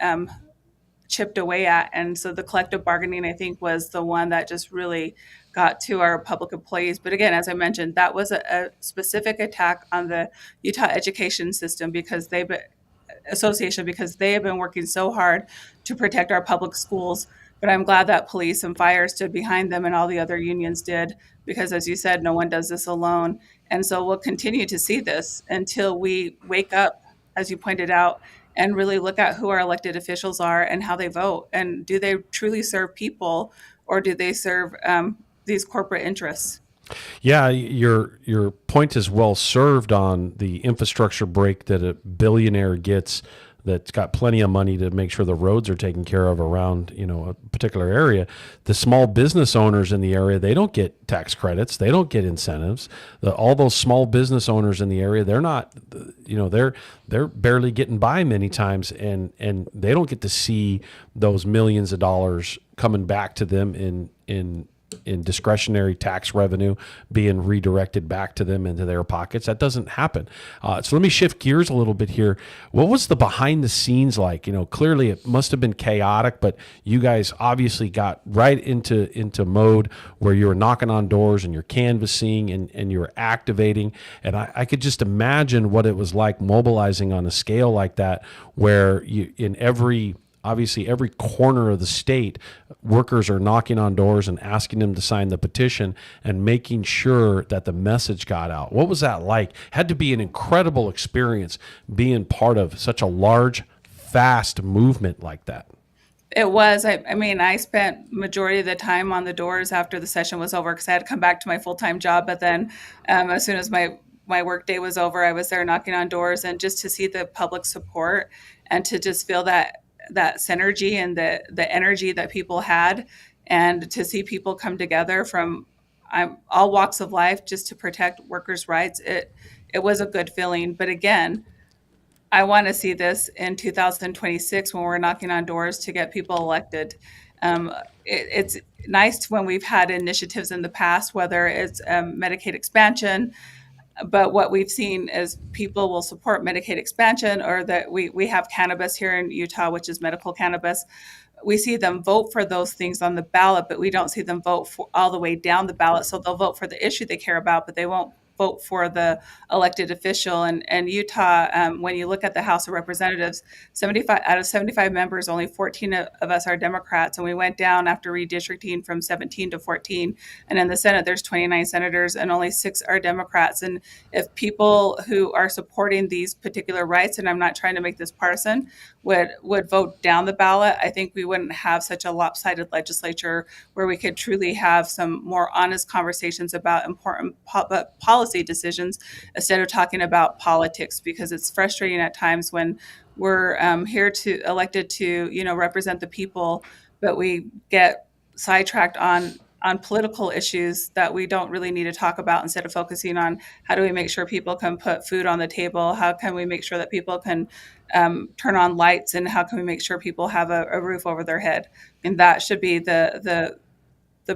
chipped away at. And so the collective bargaining, I think, was the one that just really got to our public employees. But again, as I mentioned, that was a specific attack on the Utah education system because they have been working so hard to protect our public schools. But I'm glad that police and fire stood behind them and all the other unions did, because as you said, no one does this alone. And so we'll continue to see this until we wake up, as you pointed out, and really look at who our elected officials are and how they vote. And do they truly serve people, or do they serve these corporate interests? Yeah, your point is well served on the infrastructure break that a billionaire gets that's got plenty of money to make sure the roads are taken care of around, a particular area. The small business owners in the area, they don't get tax credits. They don't get incentives. All those small business owners in the area, they're not, they're barely getting by many times, and they don't get to see those millions of dollars coming back to them in discretionary tax revenue being redirected back to them into their pockets. That doesn't happen. So let me shift gears a little bit here. What was the behind the scenes like? Clearly it must have been chaotic, but you guys obviously got right into mode where you were knocking on doors and you're canvassing and you were activating. And I could just imagine what it was like mobilizing on a scale like that, where you, in every corner of the state, workers are knocking on doors and asking them to sign the petition and making sure that the message got out. What was that like? Had to be an incredible experience being part of such a large, fast movement like that. It was. I spent majority of the time on the doors after the session was over because I had to come back to my full-time job. But then as soon as my work day was over, I was there knocking on doors, and just to see the public support and to just feel that synergy and the energy that people had, and to see people come together from all walks of life just to protect workers' rights. It was a good feeling. But again, I want to see this in 2026 when we're knocking on doors to get people elected. It's nice when we've had initiatives in the past, whether it's Medicaid expansion, but what we've seen is people will support Medicaid expansion, or that we have cannabis here in Utah, which is medical cannabis. We see them vote for those things on the ballot, but we don't see them vote for all the way down the ballot. So they'll vote for the issue they care about, but they won't vote for the elected official. And Utah, when you look at the House of Representatives, 75 out of 75 members, only 14 of us are Democrats. And we went down after redistricting from 17 to 14. And in the Senate, there's 29 senators and only 6 are Democrats. And if people who are supporting these particular rights, and I'm not trying to make this partisan, would vote down the ballot, I think we wouldn't have such a lopsided legislature where we could truly have some more honest conversations about important policy decisions instead of talking about politics, because it's frustrating at times when we're elected to represent the people, but we get sidetracked on political issues that we don't really need to talk about, instead of focusing on how do we make sure people can put food on the table, how can we make sure that people can turn on lights, and how can we make sure people have a roof over their head. And that should be the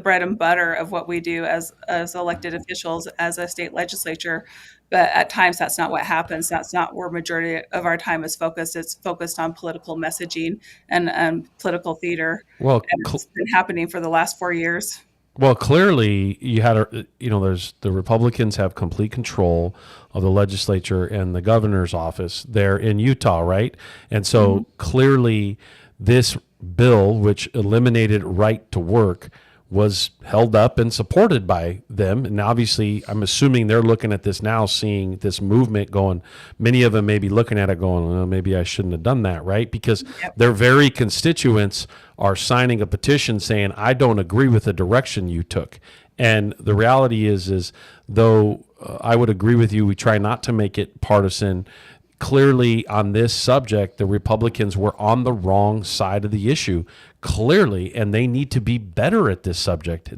bread and butter of what we do as elected officials, as a state legislature. But at times that's not what happens. That's not where majority of our time is focused. It's focused on political messaging and political theater. Well, and it's been happening for the last 4 years. Well, clearly you had there's the Republicans have complete control of the legislature and the governor's office there in Utah, right? And so clearly this bill, which eliminated right to work, was held up and supported by them. And obviously, I'm assuming they're looking at this now, seeing this movement going, many of them may be looking at it going, well, maybe I shouldn't have done that, right? Because their very constituents are signing a petition saying, I don't agree with the direction you took. And the reality is though I would agree with you, we try not to make it partisan. Clearly on this subject, the Republicans were on the wrong side of the issue, clearly, and they need to be better at this subject.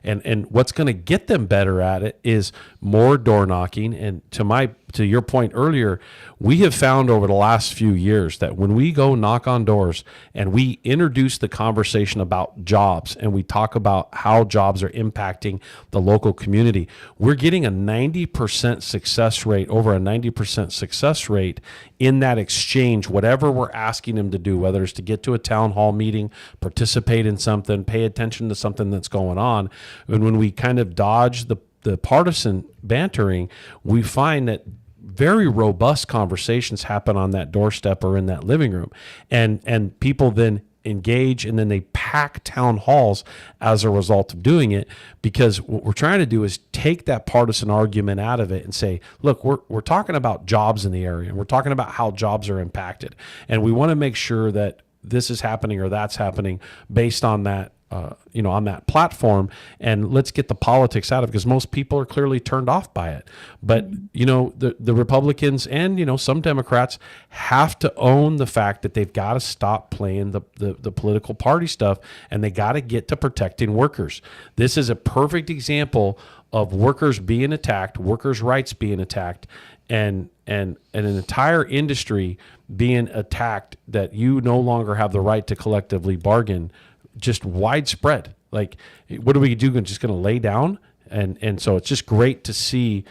And what's going to get them better at it is more door knocking. And to your point earlier, we have found over the last few years that when we go knock on doors and we introduce the conversation about jobs and we talk about how jobs are impacting the local community, we're getting a 90% success rate, over a 90% success rate in that exchange, whatever we're asking them to do, whether it's to get to a town hall meeting, participate in something, pay attention to something that's going on. And when we kind of dodge the partisan bantering, we find that very robust conversations happen on that doorstep or in that living room. And people then engage, and then they pack town halls as a result of doing it, because what we're trying to do is take that partisan argument out of it and say, look, we're talking about jobs in the area, and we're talking about how jobs are impacted. And we want to make sure that this is happening or that's happening based on that, on that platform, and let's get the politics out of it, because most people are clearly turned off by it. But, the Republicans and, some Democrats have to own the fact that they've got to stop playing the political party stuff, and they got to get to protecting workers. This is a perfect example of workers being attacked, workers' rights being attacked, and an entire industry being attacked, that you no longer have the right to collectively bargain, just widespread. Like, what are we doing? Just going to lay down? And so it's just great to see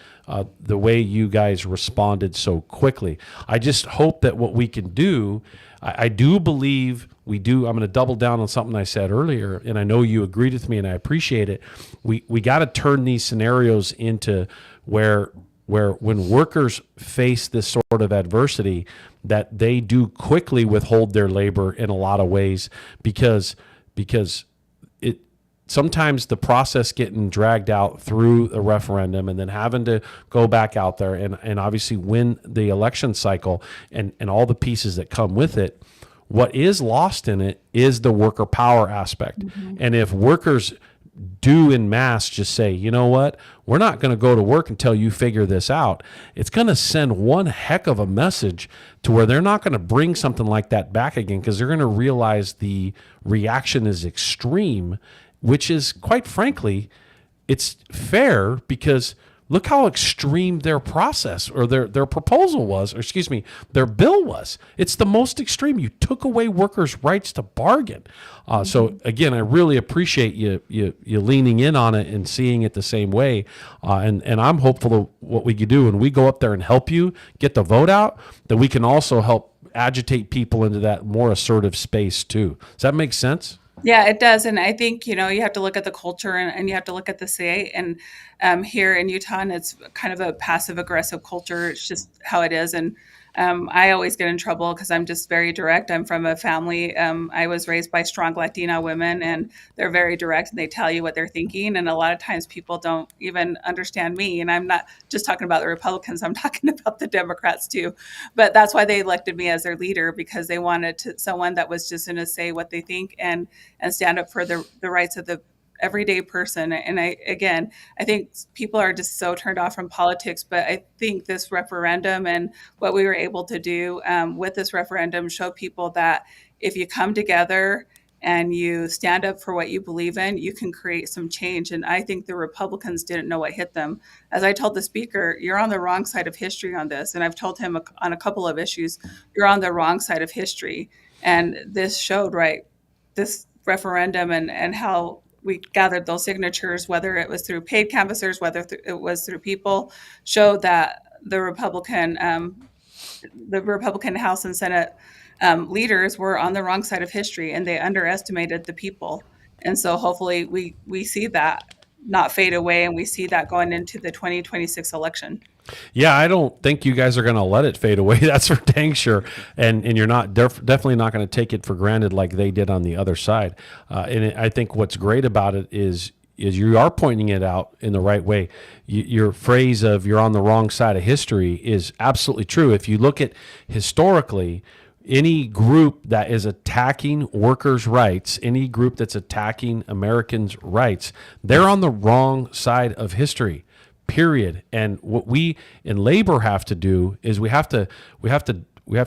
the way you guys responded so quickly. I just hope that what we can do, I do believe we do. I'm going to double down on something I said earlier, and I know you agreed with me, and I appreciate it. We got to turn these scenarios into where when workers face this sort of adversity, that they do quickly withhold their labor in a lot of ways, because it sometimes the process getting dragged out through a referendum and then having to go back out there and obviously win the election cycle and all the pieces that come with it. What is lost in it is the worker power aspect. Mm-hmm. And if workers do en masse just say, you know what, we're not going to go to work until you figure this out, it's going to send one heck of a message to where they're not going to bring something like that back again, because they're going to realize the reaction is extreme, which is, quite frankly, it's fair, because look how extreme their process or their proposal was, or excuse me, their bill was. It's the most extreme. You took away workers' rights to bargain. So again, I really appreciate you leaning in on it and seeing it the same way. And I'm hopeful of what we can do when we go up there and help you get the vote out, that we can also help agitate people into that more assertive space too. Does that make sense? Yeah, it does. And I think, you have to look at the culture and you have to look at the state. And here in Utah, and it's kind of a passive aggressive culture. It's just how it is. And I always get in trouble because I'm just very direct. I'm from a family. I was raised by strong Latina women, and they're very direct and they tell you what they're thinking. And a lot of times people don't even understand me. And I'm not just talking about the Republicans, I'm talking about the Democrats too. But that's why they elected me as their leader, because they wanted someone that was just going to say what they think and stand up for the rights of the everyday person. And I think people are just so turned off from politics, but I think this referendum and what we were able to do with this referendum show people that if you come together and you stand up for what you believe in, you can create some change. And I think the Republicans didn't know what hit them. As I told the speaker, you're on the wrong side of history on this. And I've told him on a couple of issues, you're on the wrong side of history. And this showed, right, this referendum and how we gathered those signatures, whether it was through paid canvassers, whether it was through people, showed that the Republican House and Senate leaders were on the wrong side of history, and they underestimated the people. And so hopefully we see that not fade away, and we see that going into the 2026 election. Yeah, I don't think you guys are going to let it fade away. That's for dang sure. And you're not definitely not going to take it for granted like they did on the other side. I think what's great about it is you are pointing it out in the right way. Your phrase of "you're on the wrong side of history" is absolutely true. If you look at historically, any group that is attacking workers' rights, any group that's attacking Americans' rights, they're on the wrong side of history. Period. And what we in labor have to do is we have to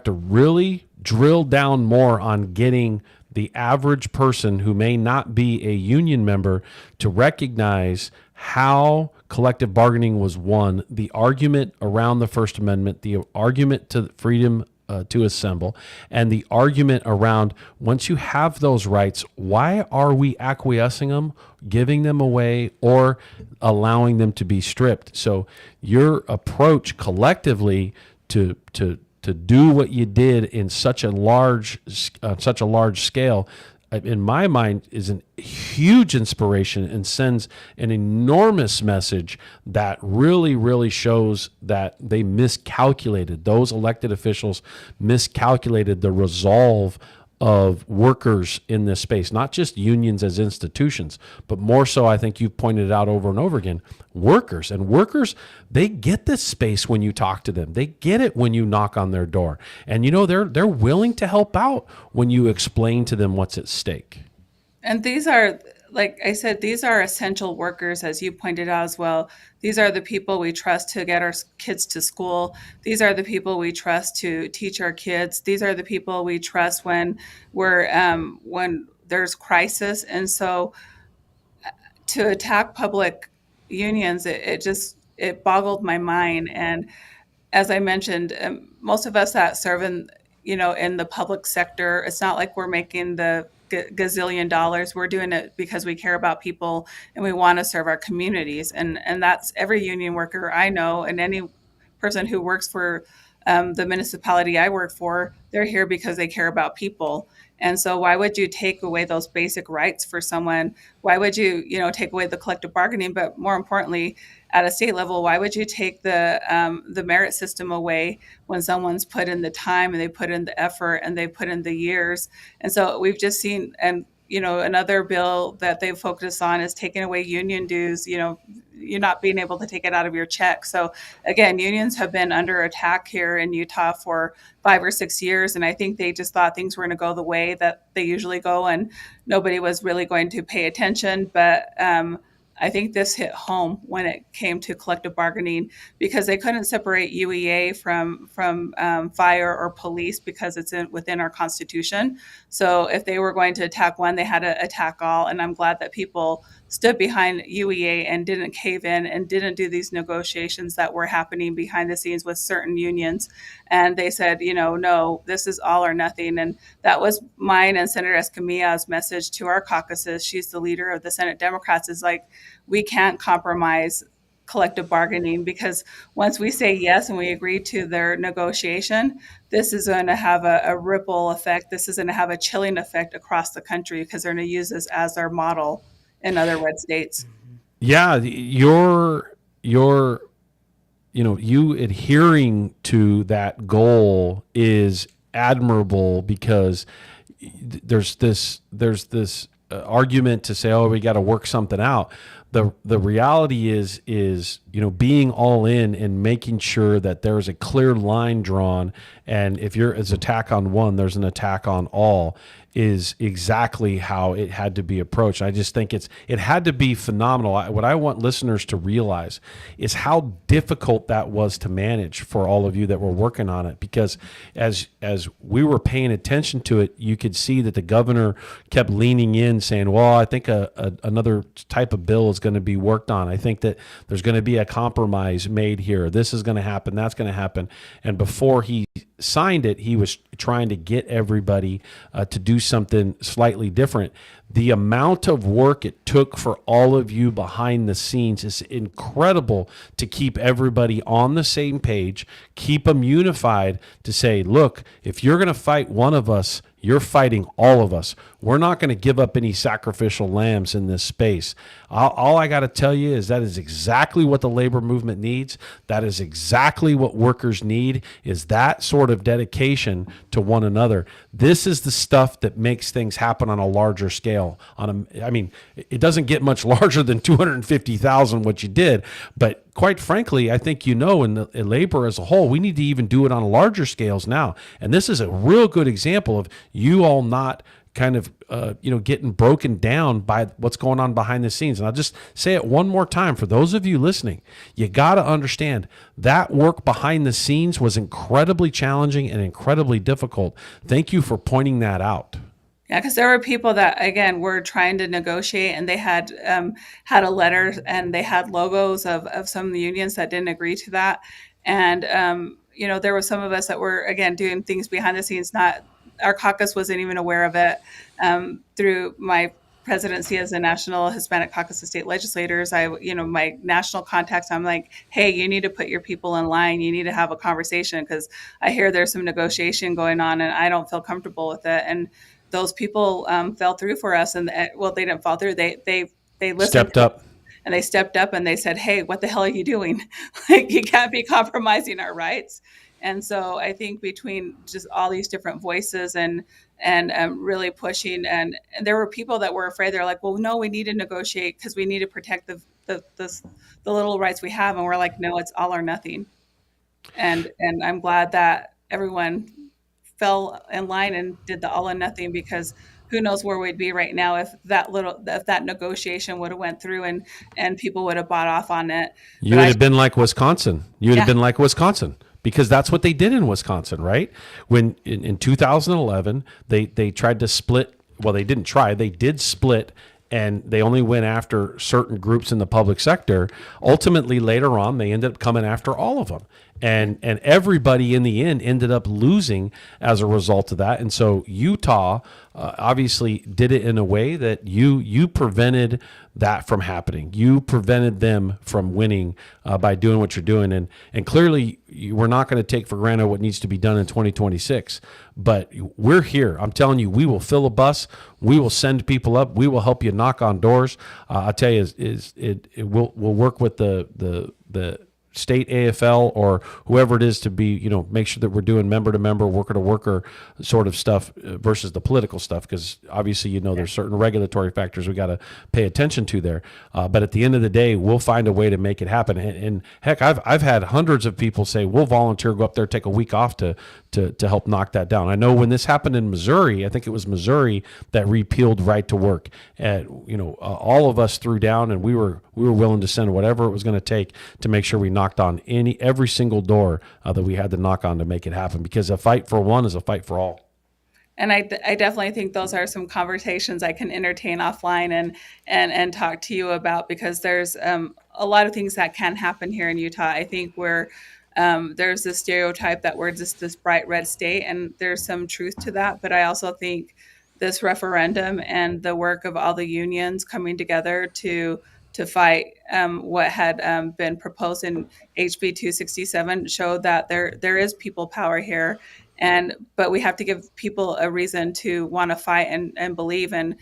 really drill down more on getting the average person who may not be a union member to recognize how collective bargaining was won, the argument around the First Amendment, the argument to freedom to assemble, and the argument around once you have those rights, why are we acquiescing them, giving them away, or allowing them to be stripped? So your approach collectively to do what you did in such a large scale, in my mind, is a huge inspiration and sends an enormous message that really, really shows that they miscalculated. Those elected officials miscalculated the resolve of workers in this space, not just unions as institutions, but more so, I think you've pointed it out over and over again, workers. And workers, they get this space when you talk to them. They get it when you knock on their door. And they're willing to help out when you explain to them what's at stake. And these are, like I said, these are essential workers, as you pointed out as well. These are the people we trust to get our kids to school. These are the people we trust to teach our kids. These are the people we trust when when there's crisis. And so to attack public unions, it boggled my mind. And as I mentioned, most of us that serve in the public sector, it's not like we're making the gazillion dollars. We're doing it because we care about people and we want to serve our communities. And that's every union worker I know, and any person who works for the municipality I work for, they're here because they care about people. And so why would you take away those basic rights for someone? Why would you, take away the collective bargaining? But more importantly, at a state level, why would you take the merit system away when someone's put in the time and they put in the effort and they put in the years? And so we've just seen, and another bill that they've focused on is taking away union dues, you're not being able to take it out of your check. So again, unions have been under attack here in Utah for 5 or 6 years. And I think they just thought things were going to go the way that they usually go and nobody was really going to pay attention. But I think this hit home when it came to collective bargaining, because they couldn't separate UEA from fire or police because it's within our Constitution. So if they were going to attack one, they had to attack all. And I'm glad that people stood behind UEA and didn't cave in and didn't do these negotiations that were happening behind the scenes with certain unions. And they said, no, this is all or nothing. And that was mine and Senator Escamilla's message to our caucuses. She's the leader of the Senate Democrats, is like, we can't compromise collective bargaining, because once we say yes and we agree to their negotiation, this is going to have a ripple effect. This is going to have a chilling effect across the country because they're going to use this as their model in other red states. Yeah, you adhering to that goal is admirable, because there's this argument to say, oh, we got to work something out. The reality is being all in and making sure that there's a clear line drawn, and if there's an attack on one, there's an attack on all, is exactly how it had to be approached. I just think it had to be phenomenal. What I want listeners to realize is how difficult that was to manage for all of you that were working on it, because as we were paying attention to it, you could see that the governor kept leaning in, saying, well, I think another type of bill is going to be worked on. I think that there's going to be a compromise made here. This is going to happen. That's going to happen. And before he signed it, he was trying to get everybody to do something slightly different. The amount of work it took for all of you behind the scenes is incredible, to keep everybody on the same page, keep them unified, to say, look, if you're going to fight one of us, you're fighting all of us. We're not going to give up any sacrificial lambs in this space. All I got to tell you is that is exactly what the labor movement needs. That is exactly what workers need, is that sort of dedication to one another. This is the stuff that makes things happen on a larger scale. It doesn't get much larger than 250,000 what you did, but quite frankly, I think in labor as a whole, we need to even do it on larger scales now. And this is a real good example of you all not kind of getting broken down by what's going on behind the scenes. And I'll just say it one more time for those of you listening. You got to understand that work behind the scenes was incredibly challenging and incredibly difficult. Thank you for pointing that out. Yeah, because there were people that, again, were trying to negotiate, and they had a letter, and they had logos of some of the unions that didn't agree to that. And, there were some of us that were, again, doing things behind the scenes. Our caucus wasn't even aware of it. Through my presidency as a National Hispanic Caucus of State Legislators, my national contacts, I'm like, hey, you need to put your people in line. You need to have a conversation, because I hear there's some negotiation going on, and I don't feel comfortable with it. And those people fell through for us, and they didn't fall through. They listened, stepped up, and they stepped up, and they said, "Hey, what the hell are you doing? Like, you can't be compromising our rights." And so I think between just all these different voices and really pushing, and there were people that were afraid. They're like, "Well, no, we need to negotiate because we need to protect the little rights we have." And we're like, "No, it's all or nothing." And I'm glad that everyone fell in line and did the all or nothing, because who knows where we'd be right now if that negotiation would have went through and people would have bought off on it. You would have been like Wisconsin. Because that's what they did in Wisconsin, right? When in 2011, they tried to split. Well, they didn't try. They did split, and they only went after certain groups in the public sector. Ultimately, later on, they ended up coming after all of them. And everybody in the end ended up losing as a result of that. And so Utah obviously did it in a way that you prevented that from happening. You prevented them from winning by doing what you're doing. And clearly, we're not going to take for granted what needs to be done in 2026. But we're here. I'm telling you, we will fill a bus. We will send people up. We will help you knock on doors. I'll tell you, we'll work with the state AFL or whoever it is to be, make sure that we're doing member to member, worker to worker sort of stuff versus the political stuff, because obviously, there's certain regulatory factors we got to pay attention to there. But at the end of the day, we'll find a way to make it happen. And heck, I've had hundreds of people say, we'll volunteer, go up there, take a week off to help knock that down. I know when this happened in Missouri, I think it was Missouri that repealed right to work. And, all of us threw down, and we were willing to send whatever it was going to take to make sure we knocked on every single door that we had to knock on to make it happen, because a fight for one is a fight for all. And I definitely think those are some conversations I can entertain offline and talk to you about, because there's a lot of things that can happen here in Utah. I think there's this stereotype that we're just this bright red state, and there's some truth to that. But I also think this referendum and the work of all the unions coming together to to fight what had been proposed in HB 267 showed that there is people power here, but we have to give people a reason to want to fight and believe. And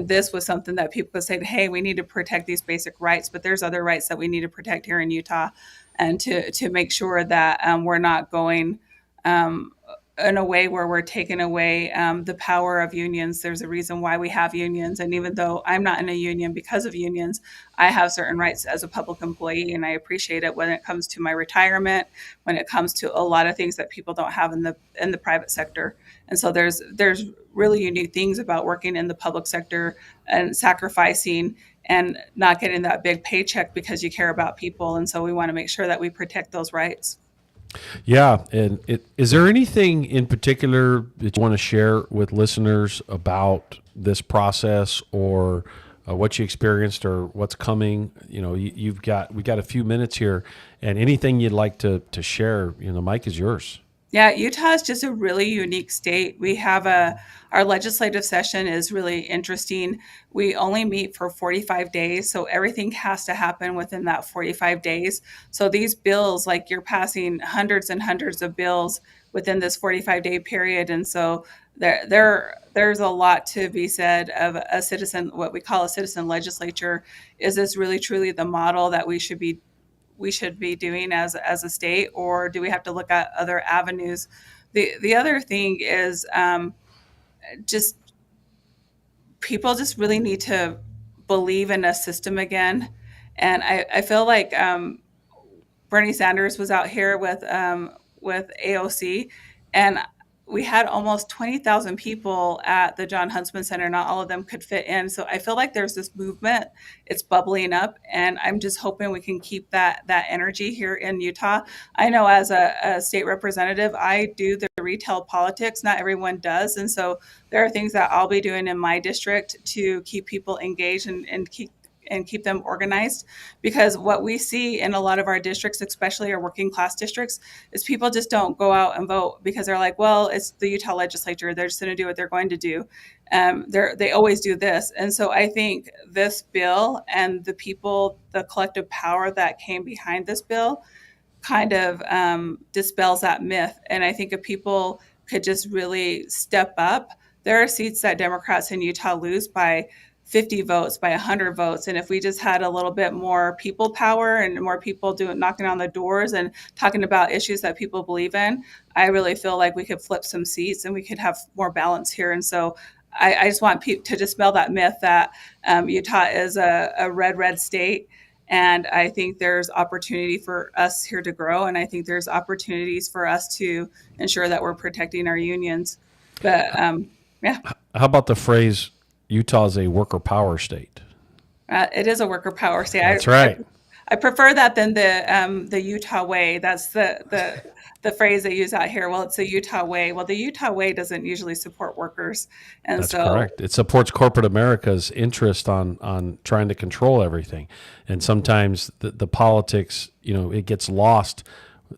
this was something that people said, hey, we need to protect these basic rights, but there's other rights that we need to protect here in Utah, and to make sure that we're not going in a way where we're taking away the power of unions. There's a reason why we have unions. And even though I'm not in a union because of unions, I have certain rights as a public employee, and I appreciate it when it comes to my retirement, when it comes to a lot of things that people don't have in the private sector. And so there's really unique things about working in the public sector and sacrificing and not getting that big paycheck because you care about people. And so we want to make sure that we protect those rights. Yeah, and is there anything in particular that you want to share with listeners about this process, or what you experienced, or what's coming? You know, we got a few minutes here, and anything you'd like to share, the mic is yours. Yeah, Utah is just a really unique state. We have our legislative session is really interesting. We only meet for 45 days, so everything has to happen within that 45 days. So these bills, like you're passing hundreds and hundreds of bills within this 45-day period, and so there's a lot to be said of a citizen, what we call a citizen legislature. Is this really truly the model that we should be doing as a state, or do we have to look at other avenues? The other thing is just people just really need to believe in a system again. And I feel like Bernie Sanders was out here with AOC, and we had almost 20,000 people at the John Huntsman Center. Not all of them could fit in. So I feel like there's this movement. It's bubbling up, and I'm just hoping we can keep that energy here in Utah. I know as a state representative, I do the retail politics. Not everyone does. And so there are things that I'll be doing in my district to keep people engaged and keep them organized, because what we see in a lot of our districts, especially our working class districts, is people just don't go out and vote because they're like, well, it's the Utah legislature. They're just going to do what they're going to do. They always do this. And so I think this bill and the people, the collective power that came behind this bill kind of dispels that myth. And I think if people could just really step up, there are seats that Democrats in Utah lose by 50 votes, by 100 votes. And if we just had a little bit more people power and more people knocking on the doors and talking about issues that people believe in, I really feel like we could flip some seats and we could have more balance here. And so I just want people to dispel that myth that Utah is a red state. And I think there's opportunity for us here to grow. And I think there's opportunities for us to ensure that we're protecting our unions. But yeah. How about the phrase, Utah is a worker power state? It is a worker power state. That's right. I prefer that than the Utah way. That's the phrase they use out here. Well, it's the Utah way. Well, the Utah way doesn't usually support workers, and that's correct. It supports corporate America's interest on trying to control everything, and sometimes the politics, it gets lost.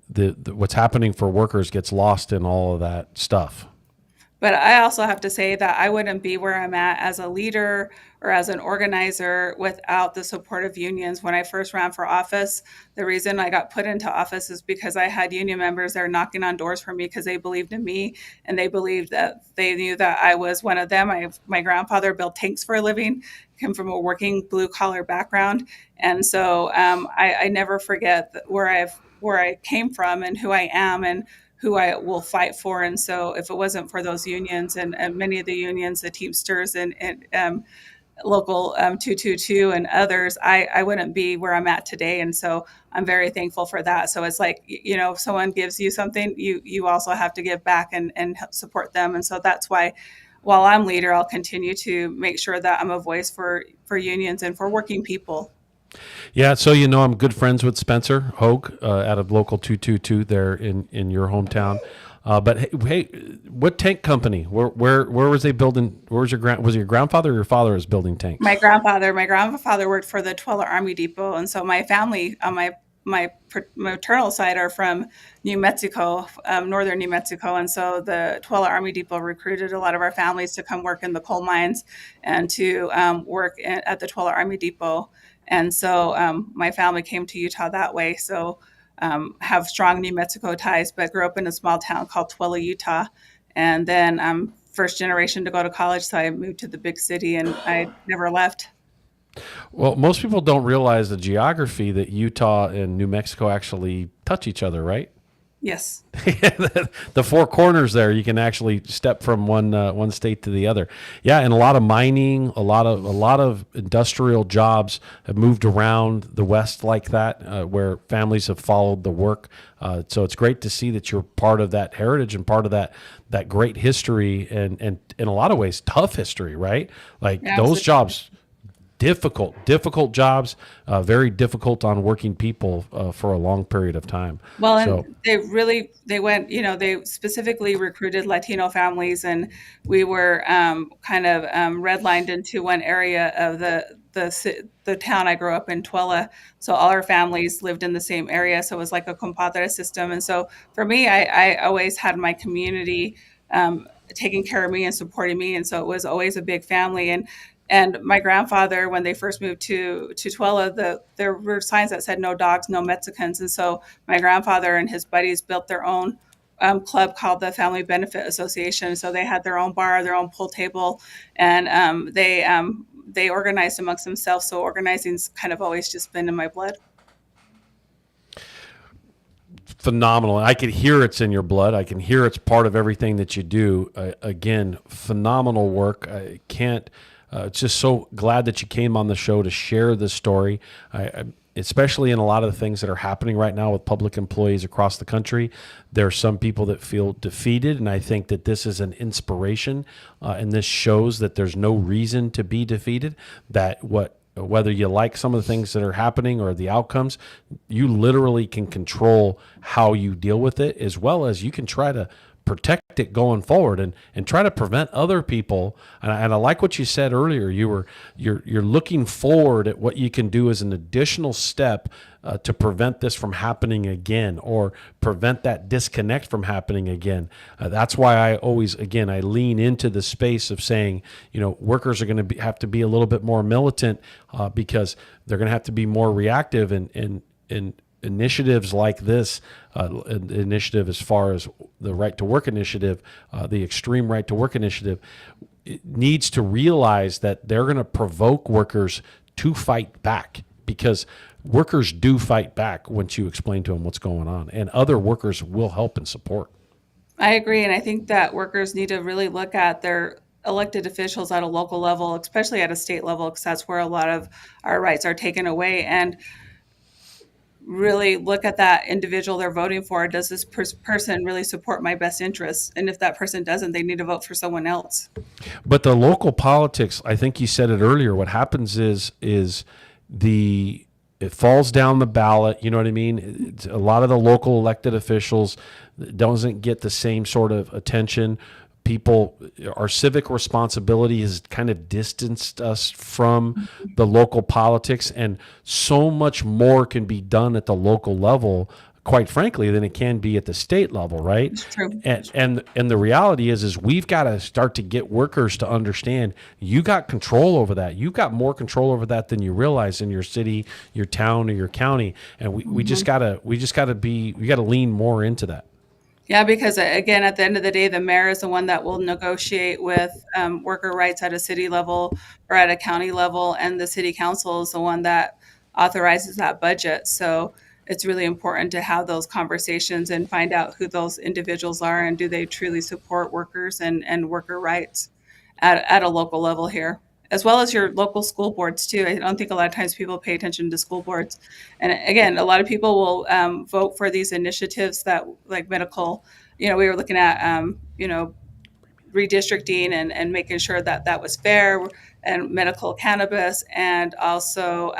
The what's happening for workers gets lost in all of that stuff. But I also have to say that I wouldn't be where I'm at as a leader or as an organizer without the support of unions. When I first ran for office, the reason I got put into office is because I had union members that are knocking on doors for me because they believed in me, and they believed that they knew that I was one of them. My grandfather built tanks for a living, came from a working blue collar background. And so I never forget where I came from and who I am and who I will fight for. And so if it wasn't for those unions and many of the unions, the Teamsters and Local 222 and others, I wouldn't be where I'm at today. And so I'm very thankful for that. So it's like, if someone gives you something, you also have to give back and help support them. And so that's why, while I'm leader, I'll continue to make sure that I'm a voice for unions and for working people. Yeah, so I'm good friends with Spencer Hogue out of Local 222 there in your hometown. But hey, what tank company? Where was they building? Was your grandfather or your father was building tanks? My grandfather worked for the Tuala Army Depot, and so my family on my maternal side are from New Mexico, northern New Mexico, and so the Tuala Army Depot recruited a lot of our families to come work in the coal mines and to work at the Tuala Army Depot. And so my family came to Utah that way. So have strong New Mexico ties, but grew up in a small town called Twilla, Utah. And then I'm first generation to go to college, so I moved to the big city, and I never left. Well, most people don't realize the geography that Utah and New Mexico actually touch each other, right? Yes. The four corners there, you can actually step from one state to the other. Yeah, and a lot of mining, a lot of industrial jobs have moved around the West like that, where families have followed the work. So it's great to see that you're part of that heritage and part of that great history, and in a lot of ways, tough history, right? Like those jobs. Difficult jobs, very difficult on working people for a long period of time. Well, and they went, they specifically recruited Latino families, and we were kind of redlined into one area of the town I grew up in, Twilla. So all our families lived in the same area. So it was like a compadre system. And so for me, I always had my community taking care of me and supporting me. And so it was always a big family. And my grandfather, when they first moved to Twilla, there were signs that said no dogs, no Mexicans. And so my grandfather and his buddies built their own club called the Family Benefit Association. So they had their own bar, their own pool table, and they organized amongst themselves. So organizing's kind of always just been in my blood. Phenomenal. I can hear it's in your blood. I can hear it's part of everything that you do. Again, phenomenal work. I can't... just so glad that you came on the show to share this story, especially in a lot of the things that are happening right now with public employees across the country. There are some people that feel defeated, and I think that this is an inspiration, and this shows that there's no reason to be defeated, that whether you like some of the things that are happening or the outcomes, you literally can control how you deal with it, as well as you can try to protect it going forward and try to prevent other people. And I like what you said earlier. You're looking forward at what you can do as an additional step to prevent this from happening again, or prevent that disconnect from happening again. That's why I always, I lean into the space of saying, workers are going to have to be a little bit more militant, because they're going to have to be more reactive, and initiatives like this, initiative as far as the Right to Work initiative, the Extreme Right to Work initiative, needs to realize that they're going to provoke workers to fight back, because workers do fight back once you explain to them what's going on, and other workers will help and support. I agree. And I think that workers need to really look at their elected officials at a local level, especially at a state level, because that's where a lot of our rights are taken away, and really look at that individual they're voting for. Does this person really support my best interests? And if that person doesn't, they need to vote for someone else. But the local politics, I think you said it earlier, what happens is it falls down the ballot. You know what I mean? A lot of the local elected officials doesn't get the same sort of attention. Our civic responsibility has kind of distanced us from the local politics, and so much more can be done at the local level, quite frankly, than it can be at the state level, right? It's true. And the reality is we've got to start to get workers to understand you got control over that. You've got more control over that than you realize in your city, your town, or your county. And we just gotta lean more into that. Yeah, because again, at the end of the day, the mayor is the one that will negotiate with worker rights at a city level or at a county level, and the city council is the one that authorizes that budget. So it's really important to have those conversations and find out who those individuals are, and do they truly support workers and worker rights at a local level here, as well as your local school boards too. I don't think a lot of times people pay attention to school boards. And again, a lot of people will vote for these initiatives that, like medical, we were looking at, redistricting and making sure that that was fair, and medical cannabis, and also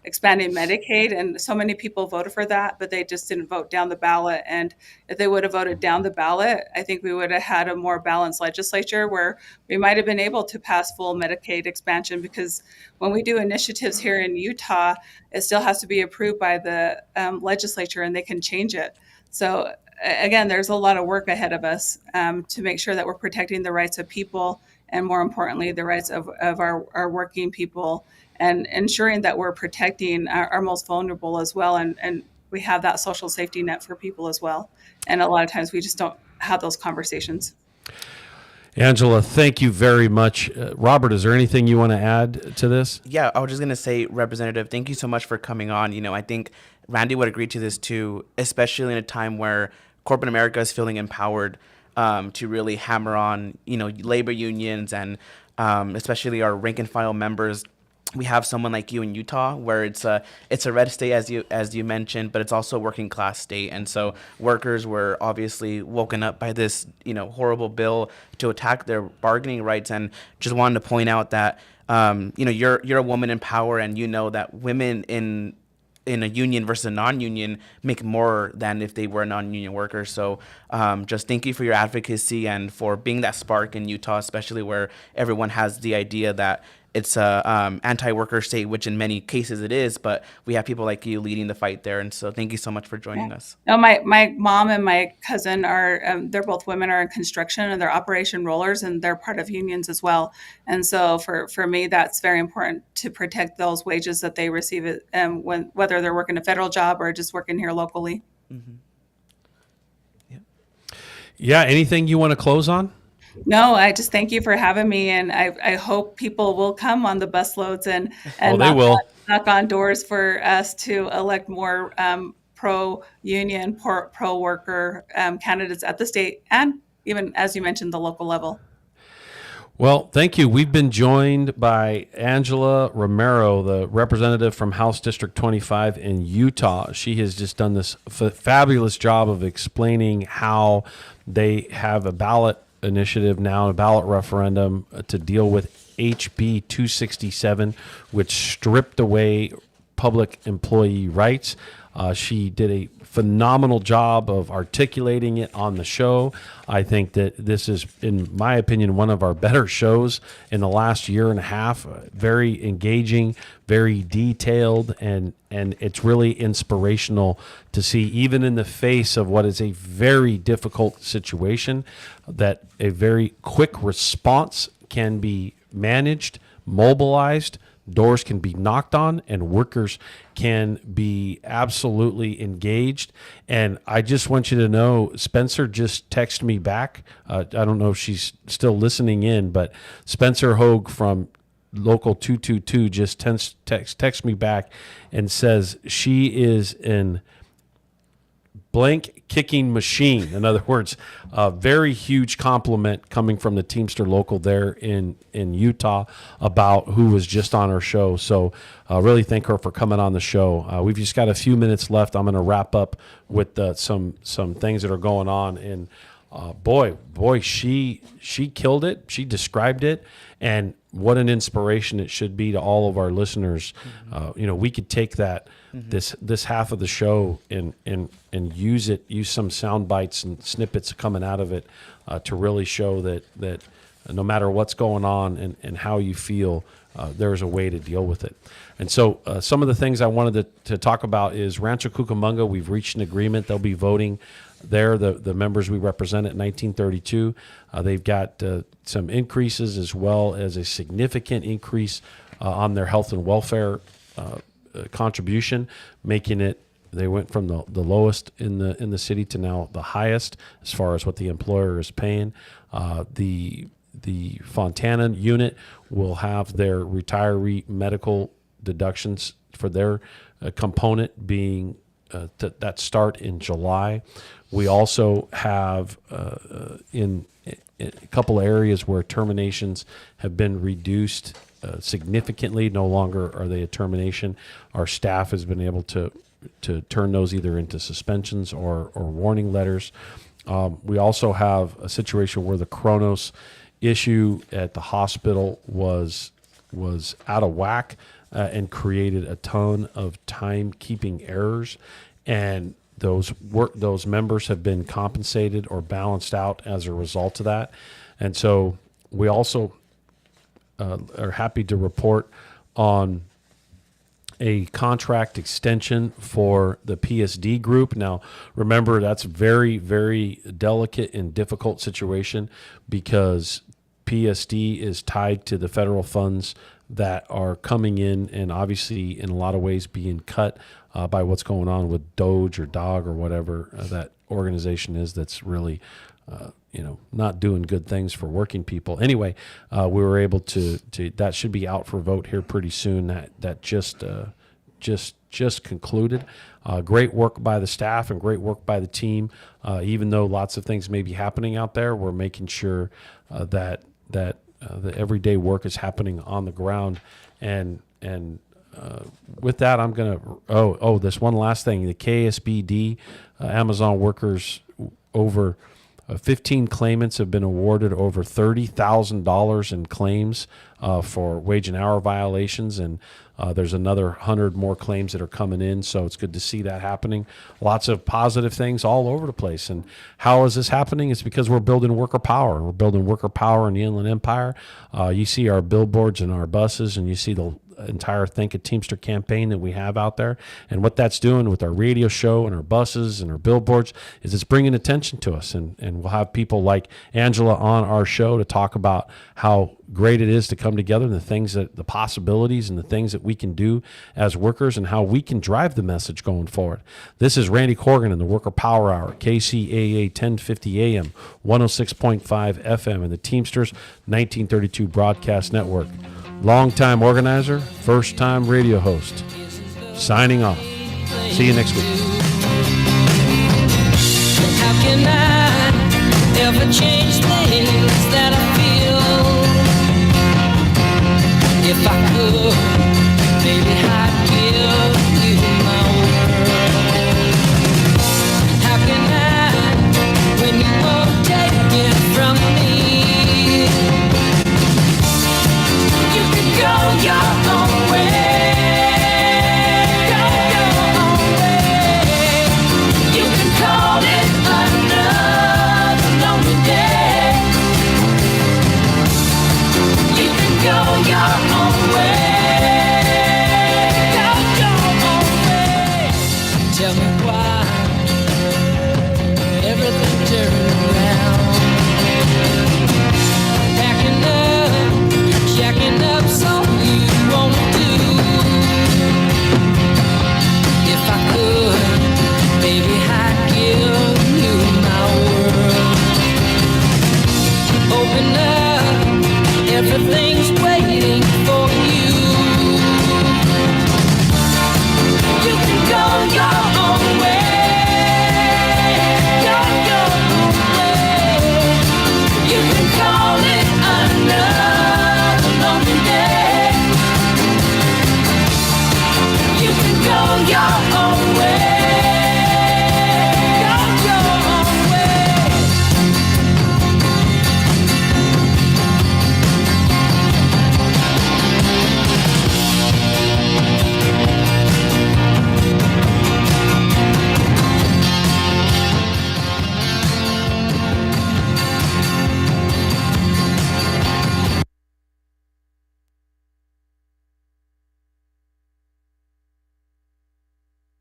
expanding Medicaid. And so many people voted for that, but they just didn't vote down the ballot. And if they would have voted down the ballot, I think we would have had a more balanced legislature where we might have been able to pass full Medicaid expansion, because when we do initiatives here in Utah, it still has to be approved by the legislature, and they can change it. So again, there's a lot of work ahead of us to make sure that we're protecting the rights of people, and more importantly, the rights of our working people and ensuring that we're protecting our most vulnerable as well. And we have that social safety net for people as well. And a lot of times we just don't have those conversations. Angela, thank you very much. Robert, is there anything you want to add to this? Yeah, I was just going to say, Representative, thank you so much for coming on. I think Randy would agree to this too, especially in a time where corporate America is feeling empowered to really hammer on, labor unions and especially our rank and file members. We have someone like you in Utah, where it's a red state, as you mentioned, but it's also a working class state, and so workers were obviously woken up by this horrible bill to attack their bargaining rights. And just wanted to point out that you're a woman in power, and that women in a union versus a non-union make more than if they were a non-union worker. So just thank you for your advocacy and for being that spark in Utah, especially where everyone has the idea that it's a anti-worker state, which in many cases it is, but we have people like you leading the fight there. And so thank you so much for joining us. No, my mom and my cousin they're both women, are in construction, and they're operation rollers, and they're part of unions as well. And so for me, that's very important to protect those wages that they receive, whether they're working a federal job or just working here locally. Mm-hmm. Yeah, anything you want to close on? No, I just thank you for having me, and I hope people will come on the bus loads and they will knock on doors for us to elect more pro-union, pro-worker candidates at the state and even, as you mentioned, the local level. Well, thank you. We've been joined by Angela Romero, the representative from House District 25 in Utah. She has just done this fabulous job of explaining how they have a ballot initiative now, a ballot referendum to deal with HB 267, which stripped away public employee rights. She did a phenomenal job of articulating it on the show. I think that this is, in my opinion, one of our better shows in the last year and a half. Very engaging, very detailed, and it's really inspirational to see, even in the face of what is a very difficult situation, that a very quick response can be managed, mobilized, doors can be knocked on, and workers can be absolutely engaged. And I just want you to know, Spencer just texted me back. I don't know if she's still listening in, but Spencer Hogue from Local 222 just text me back and says she is in blank kicking machine. In other words, a very huge compliment coming from the Teamster Local there in Utah about who was just on our show. So really thank her for coming on the show. We've just got a few minutes left. I'm going to wrap up with some things that are going on. And boy, she killed it. She described it. And what an inspiration it should be to all of our listeners. We could take that, this half of the show and use some sound bites and snippets coming out of it to really show that no matter what's going on and how you feel, there's a way to deal with it. And so some of the things I wanted to talk about is Rancho Cucamonga. We've reached an agreement. They'll be voting there, the members we represent at 1932. They've got some increases as well as a significant increase on their health and welfare contribution, making it, they went from the lowest in the city to now the highest as far as what the employer is paying. The Fontana unit will have their retiree medical deductions for their component being that start in July. We also have in a couple of areas where terminations have been reduced significantly. No longer are they a termination. Our staff has been able to turn those either into suspensions or warning letters. We also have a situation where the Kronos issue at the hospital was out of whack and created a ton of timekeeping errors, and those members have been compensated or balanced out as a result of that. And so we also are happy to report on a contract extension for the PSD group. Now, remember, that's very, very delicate and difficult situation because PSD is tied to the federal funds that are coming in and obviously in a lot of ways being cut by what's going on with Doge or Dog or whatever that organization is that's really not doing good things for working people. Anyway, we were able to that should be out for vote here pretty soon. That just concluded. Great work by the staff and great work by the team. Even though lots of things may be happening out there, we're making sure that the everyday work is happening on the ground. And with that, I'm gonna this one last thing. The KSBD Amazon workers, over 15 claimants have been awarded over $30,000 in claims for wage and hour violations, and there's another 100 more claims that are coming in, so it's good to see that happening. Lots of positive things all over the place. And how is this happening? It's because we're building worker power. We're building worker power in the Inland Empire. You see our billboards and our buses, and you see the entire Think a Teamster campaign that we have out there. And what that's doing with our radio show and our buses and our billboards is it's bringing attention to us. And we'll have people like Angela on our show to talk about how great it is to come together and the possibilities and the things that we can do as workers and how we can drive the message going forward. This is Randy Corrigan in the Worker Power Hour, KCAA 1050 AM, 106.5 FM, and the Teamsters 1932 Broadcast Network. Long-time organizer, first-time radio host. Signing off. See you next week. How can I